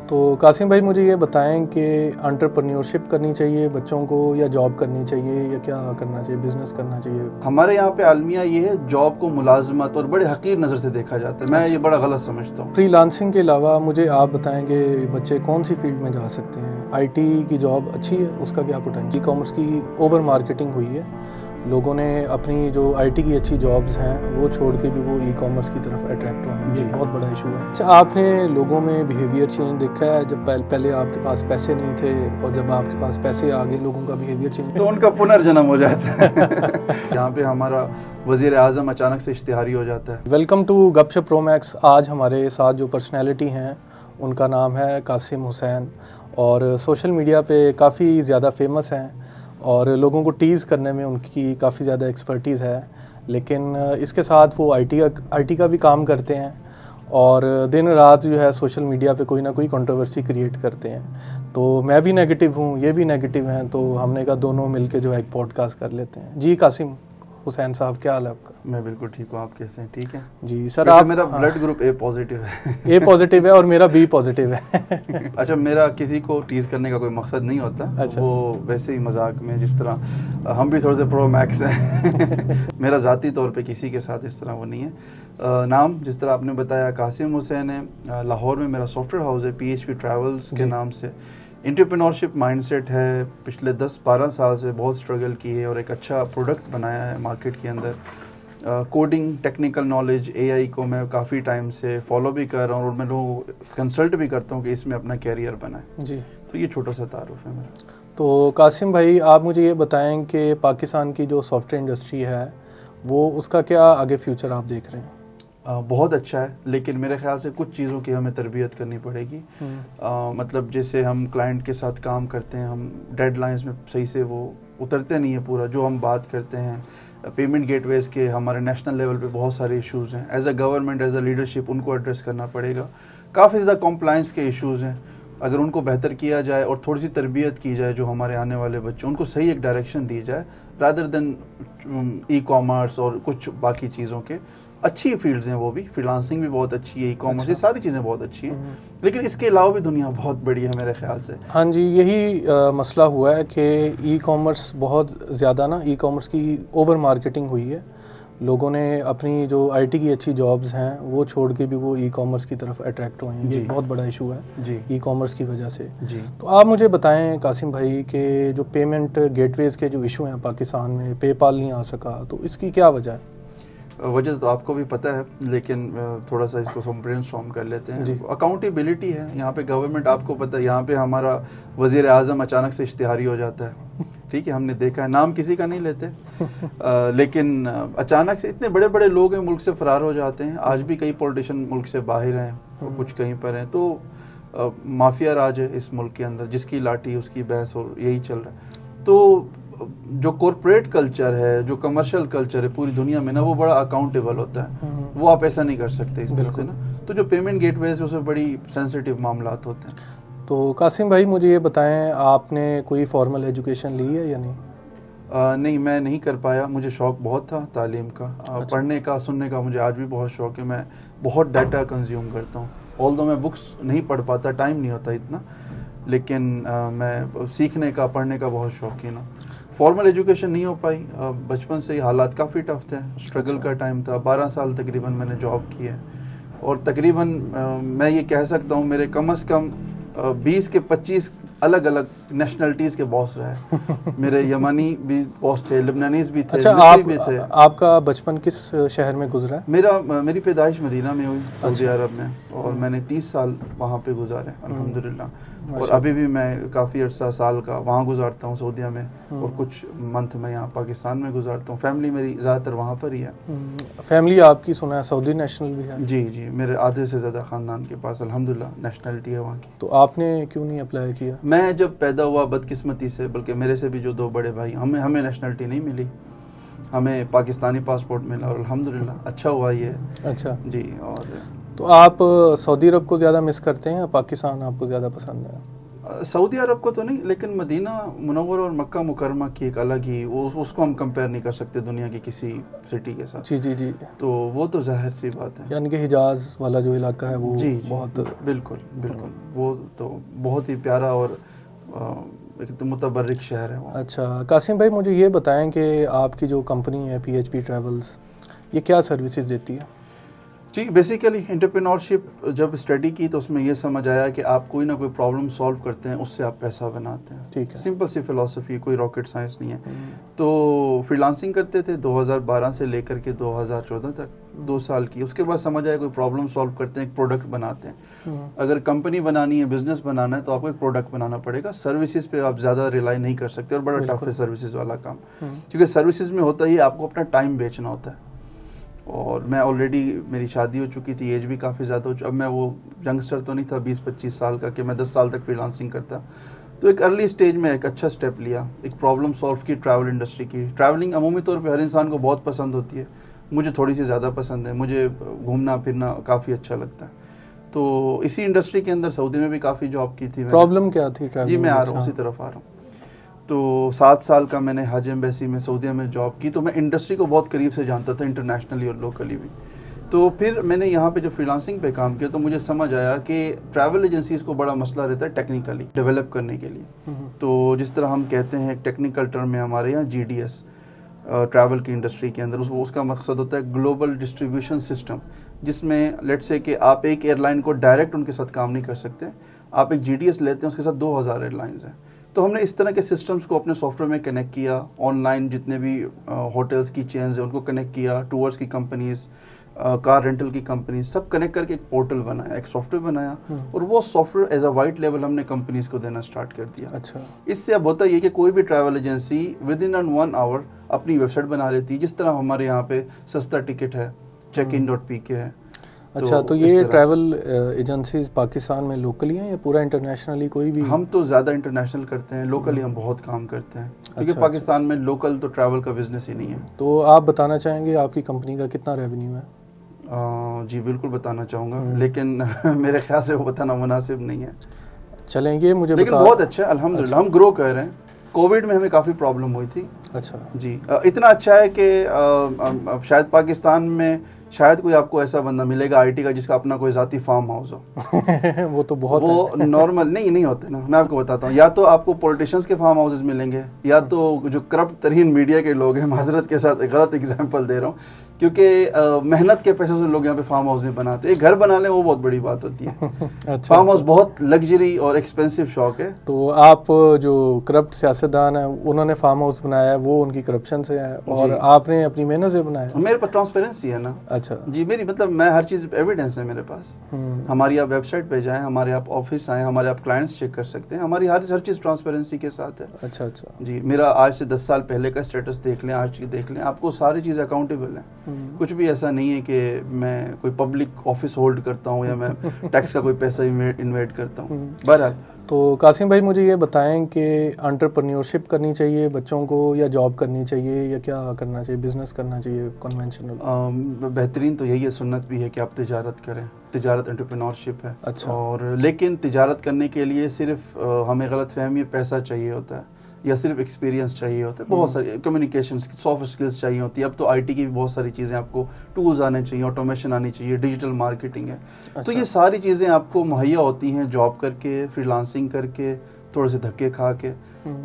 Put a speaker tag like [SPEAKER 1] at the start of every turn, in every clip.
[SPEAKER 1] تو قاسم بھائی مجھے یہ بتائیں کہ انٹرپرینیورشپ کرنی چاہیے بچوں کو یا جاب کرنی چاہیے یا کیا کرنا چاہیے، بزنس کرنا چاہیے؟
[SPEAKER 2] ہمارے یہاں پہ عالمیہ یہ ہے، جاب کو ملازمت اور بڑے حقیر نظر سے دیکھا جاتا ہے. میں یہ بڑا غلط سمجھتا ہوں.
[SPEAKER 1] فری لانسنگ کے علاوہ مجھے آپ بتائیں کہ بچے کون سی فیلڈ میں جا سکتے ہیں؟ آئی ٹی کی جاب اچھی ہے، اس کا کیا پوٹینشل؟ ای کامرس کی اوور مارکیٹنگ ہوئی ہے، لوگوں نے اپنی جو آئی ٹی کی اچھی جابز ہیں وہ چھوڑ کے بھی وہ ای کامرس کی طرف اٹریکٹ ہوئے ہیں. یہ ایک بہت بڑا ایشو ہے. اچھا، آپ نے لوگوں میں بیہیویئر چینج دیکھا ہے؟ جب پہلے آپ کے پاس پیسے نہیں تھے اور جب آپ کے پاس پیسے آ گئے لوگوں کا بیہیویئر چینج،
[SPEAKER 2] تو ان کا پنرجنم ہو جاتا ہے. یہاں پہ ہمارا وزیر اعظم اچانک سے اشتہاری ہو جاتا ہے.
[SPEAKER 1] ویلکم ٹو گپ شپ پرو میکس. آج ہمارے ساتھ جو پرسنالٹی ہیں ان کا نام ہے قاسم حسین، اور سوشل میڈیا پہ کافی زیادہ فیمس ہیں اور لوگوں کو ٹیز کرنے میں ان کی کافی زیادہ ایکسپرٹیز ہے. لیکن اس کے ساتھ وہ آئی ٹی کا بھی کام کرتے ہیں اور دن رات جو ہے سوشل میڈیا پہ کوئی نہ کوئی کنٹروورسی کریٹ کرتے ہیں. تو میں بھی نیگیٹو ہوں، یہ بھی نیگیٹو ہیں، تو ہم نے کہا دونوں مل کے جو ہے ایک پوڈ کاسٹ کر لیتے ہیں. جی قاسم حسین صاحب، کیا حال ہے آپ کا؟
[SPEAKER 2] میں بالکل ٹھیک ہوں، آپ کیسے ہیں؟ ٹھیک ہے
[SPEAKER 1] جی سر. آپ
[SPEAKER 2] میرا بلڈ گروپ اے پازیٹیو ہے.
[SPEAKER 1] اے پازیٹیو ہے اور میرا بی پازیٹیو ہے.
[SPEAKER 2] اچھا، میرا کسی کو ٹیز کرنے کا کوئی مقصد نہیں ہوتا. وہ ویسے ہی مذاق میں، جس طرح ہم بھی تھوڑے سے پرو میکس ہیں. میرا ذاتی طور پہ کسی کے ساتھ اس طرح وہ نہیں ہے. نام جس طرح آپ نے بتایا قاسم حسین ہے. لاہور میں میرا سافٹ ویئر ہاؤس ہے PHP ٹریولز کے نام سے. انٹرپرینورشپ مائنڈ سیٹ ہے. پچھلے 10-12 سال سے بہت اسٹرگل کی ہے اور ایک اچھا پروڈکٹ بنایا ہے مارکیٹ کے اندر. کوڈنگ، ٹیکنیکل نالج، AI کو میں کافی ٹائم سے فالو بھی کر رہا ہوں اور میں لوگوں کو کنسلٹ بھی کرتا ہوں کہ اس میں اپنا کیریئر بنائیں. جی، تو یہ چھوٹا سا تعارف ہے میرا.
[SPEAKER 1] تو قاسم بھائی آپ مجھے یہ بتائیں کہ پاکستان کی جو سافٹ ویئر انڈسٹری ہے وہ اس کا کیا آگے فیوچر آپ دیکھ رہے ہیں؟
[SPEAKER 2] بہت اچھا ہے، لیکن میرے خیال سے کچھ چیزوں کی ہمیں تربیت کرنی پڑے گی. مطلب جیسے ہم کلائنٹ کے ساتھ کام کرتے ہیں، ہم ڈیڈ لائنز میں صحیح سے وہ اترتے نہیں ہیں پورا جو ہم بات کرتے ہیں. پیمنٹ گیٹ ویز کے ہمارے نیشنل لیول پہ بہت سارے ایشوز ہیں. As a government, as a leadership in کو ایڈریس کرنا پڑے گا. کافی زیادہ کمپلائنس کے ایشوز ہیں. اگر ان کو بہتر کیا جائے اور تھوڑی سی تربیت کی جائے جو ہمارے آنے والے بچوں، ان کو صحیح ایک ڈائریکشن دی جائے رادر دین ای کامرس اور کچھ باقی چیزوں کے. اچھی فیلڈز ہیں وہ بھی، فری لانسنگ بھی بہت اچھی ہے، ای کامرس، یہ ساری چیزیں بہت اچھی ہیں. لیکن اس کے علاوہ بھی دنیا بہت بڑی ہے میرے خیال سے.
[SPEAKER 1] ہاں جی، یہی مسئلہ ہوا ہے کہ ای کامرس بہت زیادہ ای کامرس کی اوور مارکیٹنگ ہوئی ہے. لوگوں نے اپنی جو آئی ٹی کی اچھی جابز ہیں وہ چھوڑ کے بھی وہ ای کامرس کی طرف اٹریکٹ ہوئے ہیں. یہ بہت بڑا ایشو ہے ای کامرس کی وجہ سے. تو آپ مجھے بتائیں قاسم بھائی کہ جو پیمنٹ گیٹ ویز کے جو ایشو ہیں پاکستان میں، پے پال نہیں آ سکا، تو اس کی کیا وجہ ہے؟
[SPEAKER 2] وجہ تو آپ کو بھی پتہ ہے، لیکن تھوڑا سا اس کو ہم برین اسٹارم کر لیتے ہیں. اکاؤنٹیبلٹی ہے یہاں پہ. گورنمنٹ، آپ کو پتہ ہے یہاں پہ ہمارا وزیر اعظم اچانک سے اشتہاری ہو جاتا ہے. ٹھیک ہے، ہم نے دیکھا ہے، نام کسی کا نہیں لیتے، لیکن اچانک سے اتنے بڑے بڑے لوگ ہیں ملک سے فرار ہو جاتے ہیں. آج بھی کئی پولیٹیشین ملک سے باہر ہیں، کچھ کہیں پر ہیں. تو مافیا راج ہے اس ملک کے اندر، جس کی لاٹھی اس کی بحث، اور یہی چل رہا ہے. تو جو کارپوریٹ کلچر ہے، جو کمرشل کلچر ہے پوری دنیا میں نا، وہ بڑا اکاؤنٹیبل ہوتا ہے. وہ آپ ایسا نہیں کر سکتے اس طرح سے نا. تو جو پیمنٹ گیٹ ویز اس میں بڑی سینسیٹیو معاملات ہوتے ہیں.
[SPEAKER 1] تو قاسم بھائی مجھے یہ بتائیں، آپ نے کوئی فارمل ایجوکیشن لی ہے یا نہیں؟
[SPEAKER 2] نہیں، میں نہیں کر پایا. مجھے شوق بہت تھا تعلیم کا، پڑھنے کا، سننے کا. مجھے آج بھی بہت شوق ہے. میں بہت ڈیٹا کنزیوم کرتا ہوں. آلدو میں بکس نہیں پڑھ پاتا، ٹائم نہیں ہوتا اتنا، لیکن میں سیکھنے کا، پڑھنے کا بہت شوقین ہوں. فارمل ایجوکیشن نہیں ہو پائی. بچپن سے ہی حالات کافی ٹف تھے، اسٹرگل کا ٹائم تھا. 12 سال تقریباً میں نے جاب کی ہے، اور تقریباً میں یہ کہہ سکتا ہوں میرے کم از کم 20 کے 25 الگ الگ نیشنلٹیز کے باس رہے. میرے یمنی بھی باس تھے، لبنانیز بھی تھے، مصری بھی تھے.
[SPEAKER 1] آپ کا بچپن کس شہر میں گزرا ہے؟
[SPEAKER 2] میری پیدائش مدینہ میں ہوئی، سعودی عرب میں، اور میں نے 30 سال وہاں پہ گزارے الحمدللہ. اور ابھی بھی میں کافی عرصہ سال کا وہاں گزارتا ہوں سعودیہ میں، اور کچھ منتھ میں یہاں پاکستان میں گزارتا ہوں. فیملی میری زیادہ تر وہاں پر ہی ہے.
[SPEAKER 1] فیملی آپ کی سنا ہے سعودی نیشنل بھی ہے؟
[SPEAKER 2] جی، میرے آدھے سے زیادہ خاندان کے پاس الحمدللہ نیشنلٹی ہے وہاں کی.
[SPEAKER 1] تو آپ نے کیوں نہیں اپلائی کیا؟
[SPEAKER 2] میں جب پیدا ہوا بدقسمتی سے، بلکہ میرے سے بھی جو 2 بڑے بھائی، ہمیں نیشنلٹی نہیں ملی. ہمیں پاکستانی پاسپورٹ ملا، اور الحمدللہ اچھا ہوا یہ.
[SPEAKER 1] اچھا
[SPEAKER 2] جی. اور
[SPEAKER 1] تو آپ سعودی عرب کو زیادہ مس کرتے ہیں یا پاکستان آپ کو زیادہ پسند ہے؟
[SPEAKER 2] سعودی عرب کو تو نہیں، لیکن مدینہ منورہ اور مکہ مکرمہ کی ایک الگ ہی اس کو ہم کمپیئر نہیں کر سکتے دنیا کی کسی سٹی کے ساتھ.
[SPEAKER 1] جی
[SPEAKER 2] تو وہ تو ظاہر سی بات ہے.
[SPEAKER 1] یعنی کہ حجاز والا جو علاقہ ہے وہ بہت
[SPEAKER 2] بالکل وہ تو بہت ہی پیارا اور ایک متبرک شہر ہے وہ.
[SPEAKER 1] اچھا قاسم بھائی مجھے یہ بتائیں کہ آپ کی جو کمپنی ہے PHP ٹریولز یہ کیا سروسز دیتی ہے؟
[SPEAKER 2] جی بیسیکلی انٹرپرینورشپ جب اسٹڈی کی تو اس میں یہ سمجھ آیا کہ آپ کوئی نہ کوئی پرابلم سالو کرتے ہیں، اس سے آپ پیسہ بناتے ہیں.
[SPEAKER 1] ٹھیک ہے،
[SPEAKER 2] سمپل سی فلاسفی، کوئی راکٹ سائنس نہیں ہے. تو فری لانسنگ کرتے تھے 2012 سے لے کر کے 2014 تک 2 سال کی. اس کے بعد سمجھ آیا کوئی پرابلم سالو کرتے ہیں، ایک پروڈکٹ بناتے ہیں. اگر کمپنی بنانی ہے، بزنس بنانا ہے تو آپ کو ایک پروڈکٹ بنانا پڑے گا. سروسز پہ آپ زیادہ ریلائی نہیں کر سکتے اور بڑا ٹف ہے سروسز والا کام، کیونکہ سروسز میں ہوتا ہی آپ کو اپنا ٹائم بیچنا ہوتا ہے. اور میں آلریڈی میری شادی ہو چکی تھی، ایج بھی کافی زیادہ اب میں وہ ینگسٹر تو نہیں تھا 20-25 سال کا کہ میں 10 سال تک فری لانسنگ کرتا. تو ایک ارلی اسٹیج میں ایک اچھا اسٹیپ لیا، ایک پرابلم سالو کی ٹریول انڈسٹری کی. ٹریولنگ عمومی طور پہ ہر انسان کو بہت پسند ہوتی ہے، مجھے تھوڑی سی زیادہ پسند ہے. مجھے گھومنا پھرنا کافی اچھا لگتا ہے. تو اسی انڈسٹری کے اندر سعودی میں بھی کافی جاب کی تھی.
[SPEAKER 1] پرابلم کیا تھی؟
[SPEAKER 2] جی میں آ رہا ہوں، اسی طرف آ رہا ہوں. تو 7 سال کا میں نے حج ایمبیسی میں سعودیہ میں جاب کی. تو میں انڈسٹری کو بہت قریب سے جانتا تھا، انٹرنیشنلی اور لوکلی بھی. تو پھر میں نے یہاں پہ جب فری لانسنگ پہ کام کیا تو مجھے سمجھ آیا کہ ٹریول ایجنسیز کو بڑا مسئلہ رہتا ہے ٹیکنیکلی ڈیولپ کرنے کے لیے. تو جس طرح ہم کہتے ہیں ٹیکنیکل ٹرم میں ہمارے یہاں GDS ٹریول کی انڈسٹری کے اندر اس کا مقصد ہوتا ہے گلوبل ڈسٹریبیوشن سسٹم، جس میں لیٹ سے کہ آپ ایک ایئر لائن کو ڈائریکٹ ان کے ساتھ کام نہیں کر سکتے. آپ ایک GDS لیتے ہیں، اس کے ساتھ 2000 ایئر لائنز ہیں. تو ہم نے اس طرح کے سسٹمز کو اپنے سافٹ ویئر میں کنیکٹ کیا. آن لائن جتنے بھی ہوٹلز کی چینز ہیں ان کو کنیکٹ کیا، ٹورز کی کمپنیز، کار رینٹل کی کمپنیز، سب کنیکٹ کر کے ایک پورٹل بنایا، ایک سافٹ ویئر بنایا. اور وہ soft where as a white label ہم نے کمپنیز کو دینا اسٹارٹ کر دیا.
[SPEAKER 1] اچھا، اس
[SPEAKER 2] سے اب ہوتا یہ کہ کوئی بھی ٹریول ایجنسی ود ان 1 آور اپنی ویب سائٹ بنا لیتی ہے. جس طرح ہمارے یہاں پہ سستا ٹکٹ ہے، check-in.pk ہے.
[SPEAKER 1] اچھا، تو یہ ٹریول ایجنسیز پاکستان میں لوکلی ہیں یا پورا انٹرنیشنلی کوئی بھی؟
[SPEAKER 2] ہم تو زیادہ انٹرنیشنل کرتے ہیں، لوکلی ہم بہت کام کرتے ہیں کیونکہ پاکستان میں لوکل تو ٹریول کا بزنس ہی نہیں ہے.
[SPEAKER 1] تو آپ بتانا چاہیں گے آپ کی کمپنی کا کتنا ریونیو ہے؟
[SPEAKER 2] جی بالکل بتانا چاہوں گا، لیکن میرے خیال سے وہ بتانا مناسب نہیں ہے.
[SPEAKER 1] چلیں گے مجھے
[SPEAKER 2] لیکن بہت اچھا ہے الحمدللہ، ہم گرو کر رہے ہیں. کووڈ میں ہمیں کافی پرابلم ہوئی تھی.
[SPEAKER 1] اچھا
[SPEAKER 2] جی، اتنا اچھا ہے کہ شاید پاکستان میں شاید کوئی آپ کو ایسا بندہ ملے گا IT کا جس کا اپنا کوئی ذاتی فارم ہاؤس ہو.
[SPEAKER 1] وہ تو بہت
[SPEAKER 2] وہ نارمل نہیں ہوتے نا. میں آپ کو بتاتا ہوں، یا تو آپ کو پولیٹیشینس کے فارم ہاؤسز ملیں گے، یا تو جو کرپٹ ترین میڈیا کے لوگ ہیں. معذرت کے ساتھ ایک غلط ایگزامپل دے رہا ہوں کیونکہ محنت کے پیسے سے لوگ یہاں پہ فارم ہاؤس نہیں بناتے. ایک گھر بنا لیں وہ بہت بڑی بات ہوتی ہے. فارم ہاؤس بہت لگژری اور ایکسپینسو شوق ہے.
[SPEAKER 1] تو آپ جو کرپٹ سیاستدان ہیں انہوں نے فارم ہاؤس بنایا ہے وہ ان کی کرپشن سے ہے اور آپ نے اپنی محنت سے بنایا.
[SPEAKER 2] میرے پاس ٹرانسپیرنسی ہے نا.
[SPEAKER 1] اچھا
[SPEAKER 2] جی، میری مطلب میں ہر چیز ایویڈنس ہے میرے پاس. ہماری آپ ویب سائٹ پہ جائیں، ہمارے آپ آفس آئیں، ہمارے آپ کلائنٹس چیک کر سکتے ہیں. ہماری ہر چیز ٹرانسپیرنسی کے ساتھ ہے.
[SPEAKER 1] اچھا
[SPEAKER 2] جی، میرا آج سے 10 سال پہلے کا اسٹیٹس دیکھ لیں، آج کی دیکھ لیں، آپ کو ساری چیز اکاؤنٹیبل ہیں. کچھ بھی ایسا نہیں ہے کہ میں کوئی پبلک آفس ہولڈ کرتا ہوں یا میں ٹیکس کا کوئی پیسہ انویسٹ کرتا ہوں. بہرحال
[SPEAKER 1] تو قاسم بھائی مجھے یہ بتائیں کہ انٹرپرینیورشپ کرنی چاہیے بچوں کو یا جاب کرنی چاہیے یا کیا کرنا چاہیے، بزنس کرنا چاہیے کنونشنل؟
[SPEAKER 2] بہترین تو یہی ہے، سنت بھی ہے کہ آپ تجارت کریں. تجارت انٹرپرینورشپ ہے.
[SPEAKER 1] اچھا.
[SPEAKER 2] اور لیکن تجارت کرنے کے لیے صرف ہمیں غلط فہمی پیسہ چاہیے ہوتا ہے یا صرف ایکسپیرینس چاہیے ہوتا ہے. بہت ساری کمیونیکیشن سافٹ اسکلس چاہیے ہوتی ہے. اب تو IT کی بھی بہت ساری چیزیں آپ کو ٹولز آنے چاہیے، آٹومیشن آنی چاہیے، ڈیجیٹل مارکیٹنگ ہے. تو یہ ساری چیزیں آپ کو مہیا ہوتی ہیں جاب کر کے، فری لانسنگ کر کے، تھوڑے سے دھکے کھا کے.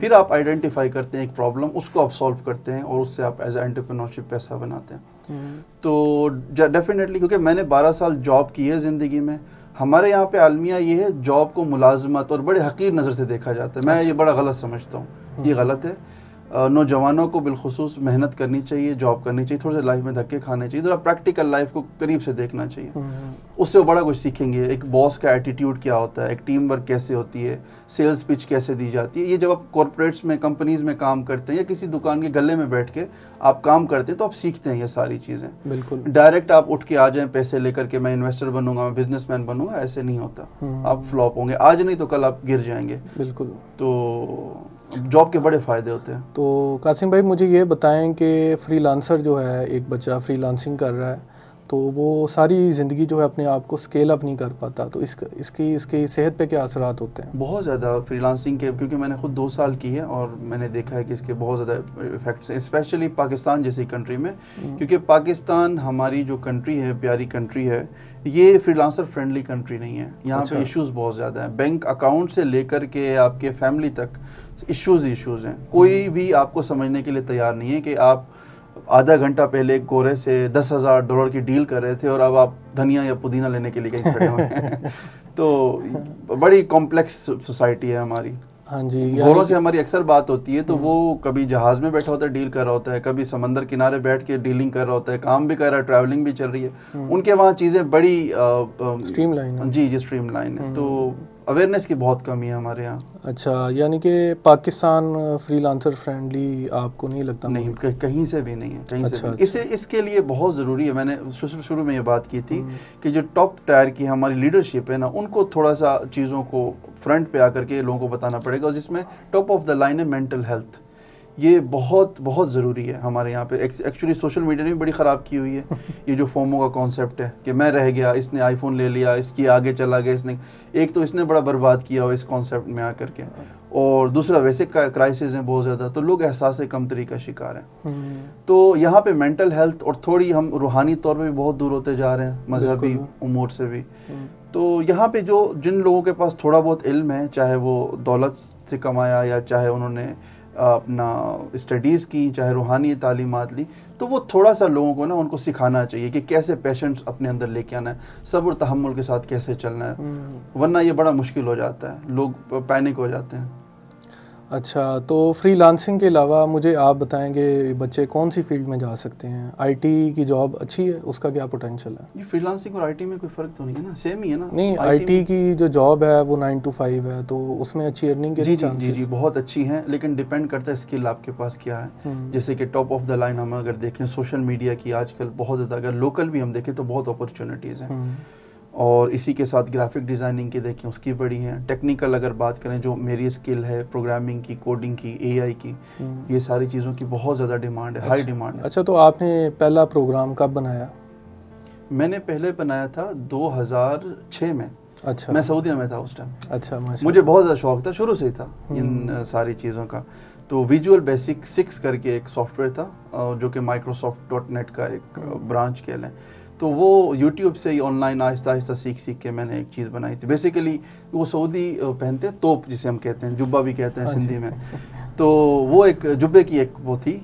[SPEAKER 2] پھر آپ آئیڈینٹیفائی کرتے ہیں ایک پرابلم، اس کو آپ سالو کرتے ہیں اور اس سے آپ ایز اے انٹرپرینورشپ پیسہ بناتے ہیں. تو ڈیفینیٹلی کیونکہ میں نے 12 سال جاب کی ہے زندگی میں. ہمارے یہاں پہ عالمیہ یہ ہے جاب کو ملازمت اور بڑے حقیر نظر سے دیکھا جاتا ہے. میں یہ بڑا غلط سمجھتا ہوں، یہ غلط ہے. نوجوانوں کو بالخصوص محنت کرنی چاہیے، جاب کرنی چاہیے، تھوڑے سے لائف میں دھکے کھانے چاہیے، ذرا پریکٹیکل لائف کو قریب سے دیکھنا چاہیے. اس سے وہ بڑا کچھ سیکھیں گے. ایک باس کا ایٹیٹیوڈ کیا ہوتا ہے، ایک ٹیم ورک کیسے ہوتی ہے، سیلز پچ کیسے دی جاتی ہے. یہ جب آپ کارپوریٹس میں، کمپنیز میں کام کرتے ہیں یا کسی دکان کے گلے میں بیٹھ کے آپ کام کرتے ہیں تو آپ سیکھتے ہیں یہ ساری چیزیں. بالکل ڈائریکٹ آپ اٹھ کے آ جائیں پیسے لے کر کے میں انویسٹر بنوں گا، میں بزنس مین بنوں گا، ایسے نہیں ہوتا. آپ فلاپ ہوں گے، آج نہیں تو کل آپ گر جائیں گے. بالکل. تو جاب کے بڑے فائدے ہوتے ہیں. تو
[SPEAKER 1] قاسم بھائی مجھے یہ بتائیں کہ فری لانسر جو ہے، ایک بچہ فری لانسنگ کر رہا ہے تو وہ ساری زندگی جو ہے اپنے آپ کو اسکیل اپ نہیں کر پاتا, تو اس کی صحت پہ کیا اثرات ہوتے ہیں؟
[SPEAKER 2] بہت زیادہ فری لانسنگ کے, کیونکہ میں نے خود 2 سال کی ہے اور میں نے دیکھا ہے کہ اس کے بہت زیادہ افیکٹس ہیں, اسپیشلی پاکستان جیسی کنٹری میں, کیونکہ پاکستان ہماری جو کنٹری ہے, پیاری کنٹری ہے, یہ فری لانسر فرینڈلی کنٹری نہیں ہے. یہاں پہ ایشوز بہت زیادہ ہیں, بینک اکاؤنٹ سے لے کر کے آپ کے فیملی تک ایشوز ہیں. کوئی بھی آپ کو سمجھنے کے لیے تیار نہیں ہے کہ آپ آدھا گھنٹہ پہلے ایک گورے سے $10,000 کی ڈیل کر رہے تھے اور اب آپ دھنیا یا پودینہ لینے کے لیے کہیں کھڑے ہوئے ہیں. تو بڑی کمپلیکس سوسائٹی ہے ہماری.
[SPEAKER 1] ہاں جی,
[SPEAKER 2] گوروں سے ہماری اکثر بات ہوتی ہے تو وہ کبھی جہاز میں بیٹھا ہوتا ہے ڈیل کر رہا ہوتا ہے, کبھی سمندر کنارے بیٹھ کے ڈیلنگ کر رہا ہوتا ہے, کام بھی کر رہا ہے, ٹریولنگ بھی چل رہی ہے. ان کے وہاں چیزیں بڑی
[SPEAKER 1] اسٹریم لائن ہے.
[SPEAKER 2] جی اسٹریم لائن ہے. تو اویئرنیس کی بہت کمی ہے ہمارے یہاں.
[SPEAKER 1] اچھا, یعنی کہ پاکستان فری لانسر فرینڈلی آپ کو نہیں لگتا؟
[SPEAKER 2] نہیں, کہیں سے بھی نہیں ہے, کہیں سے بھی. اس کے لیے بہت ضروری ہے, میں نے شروع میں یہ بات کی تھی کہ جو ٹاپ ٹائر کی ہماری لیڈرشپ ہے نا, ان کو تھوڑا سا چیزوں کو فرنٹ پہ آ کر کے لوگوں کو بتانا پڑے گا, جس میں ٹاپ آف دا لائن ہے مینٹل ہیلتھ. یہ بہت بہت ضروری ہے ہمارے یہاں پہ. ایکچولی سوشل میڈیا نے بھی بڑی خراب کی ہوئی ہے یہ جو فومو کا کانسیپٹ ہے کہ میں رہ گیا, اس نے آئی فون لے لیا, اس کی آگے چلا گیا, اس نے ایک تو اس نے بڑا برباد کیا ہوا اس کانسیپٹ میں آ کر کے, اور دوسرا ویسے کرائسس ہیں بہت زیادہ, تو لوگ احساس کمتری کا شکار ہیں. تو یہاں پہ مینٹل ہیلتھ اور تھوڑی ہم روحانی طور پہ بھی بہت دور ہوتے جا رہے ہیں, مذہبی امور سے بھی. تو یہاں پہ جن لوگوں کے پاس تھوڑا بہت علم ہے, چاہے وہ دولت سے کمایا یا چاہے انہوں نے اپنا اسٹڈیز کی, چاہے روحانی تعلیمات لی, تو وہ تھوڑا سا لوگوں کو نا ان کو سکھانا چاہیے کہ کیسے پیشنٹس اپنے اندر لے کے آنا ہے, صبر تحمل کے ساتھ کیسے چلنا ہے, ورنہ یہ بڑا مشکل ہو جاتا ہے, لوگ پینک ہو جاتے ہیں.
[SPEAKER 1] اچھا, تو فری لانسنگ کے علاوہ مجھے آپ بتائیں کہ بچے کون سی فیلڈ میں جا سکتے ہیں؟ آئی ٹی کی جاب اچھی ہے, اس کا کیا پوٹینشیل ہے؟
[SPEAKER 2] یہ فری لانسنگ اور آئی ٹی میں کوئی فرق تو نہیں ہے نا, سیم ہی ہے نا.
[SPEAKER 1] نہیں, آئی ٹی کی جو جاب ہے وہ 9 to 5 ہے, تو اس میں اچھی ارننگ کے چانسز؟
[SPEAKER 2] جی بہت اچھی ہیں, لیکن ڈیپینڈ کرتا ہے اسکل آپ کے پاس کیا ہے. جیسے کہ ٹاپ آف دا لائن ہم اگر دیکھیں سوشل میڈیا کی آج کل بہت زیادہ, اگر لوکل بھی ہم دیکھیں تو بہت اپرچونیٹیز ہیں. اور اسی کے ساتھ گرافک ڈیزائننگ کی دیکھیں اس کی بڑی ہیں. ٹیکنیکل اگر بات کریں جو میری اسکل ہے, پروگرامنگ کی, کوڈنگ کی, اے آئی کی, یہ ساری چیزوں کی بہت زیادہ ڈیمانڈ ہے, ہائی ڈیمانڈ ہے.
[SPEAKER 1] اچھا, تو آپ نے پہلا پروگرام کب بنایا؟
[SPEAKER 2] میں نے پہلے بنایا تھا 2006 میں.
[SPEAKER 1] اچھا,
[SPEAKER 2] میں سعودیہ میں تھا اس ٹائم.
[SPEAKER 1] اچھا,
[SPEAKER 2] مجھے بہت زیادہ شوق تھا, شروع سے ہی تھا ان ساری چیزوں کا. تو ویژول بیسک 6 کر کے ایک سافٹ ویئر تھا جو کہ microsoft.net کا ایک برانچ کہہ لیں. تو وہ یوٹیوب سے ہی آن لائن آہستہ آہستہ سیکھ کے میں نے ایک چیز بنائی تھی. بیسیکلی وہ سعودی پہنتے ہیں توپ, جسے ہم کہتے ہیں, جبہ بھی کہتے ہیں سندھی میں. تو وہ ایک جبے کی ایک وہ تھی,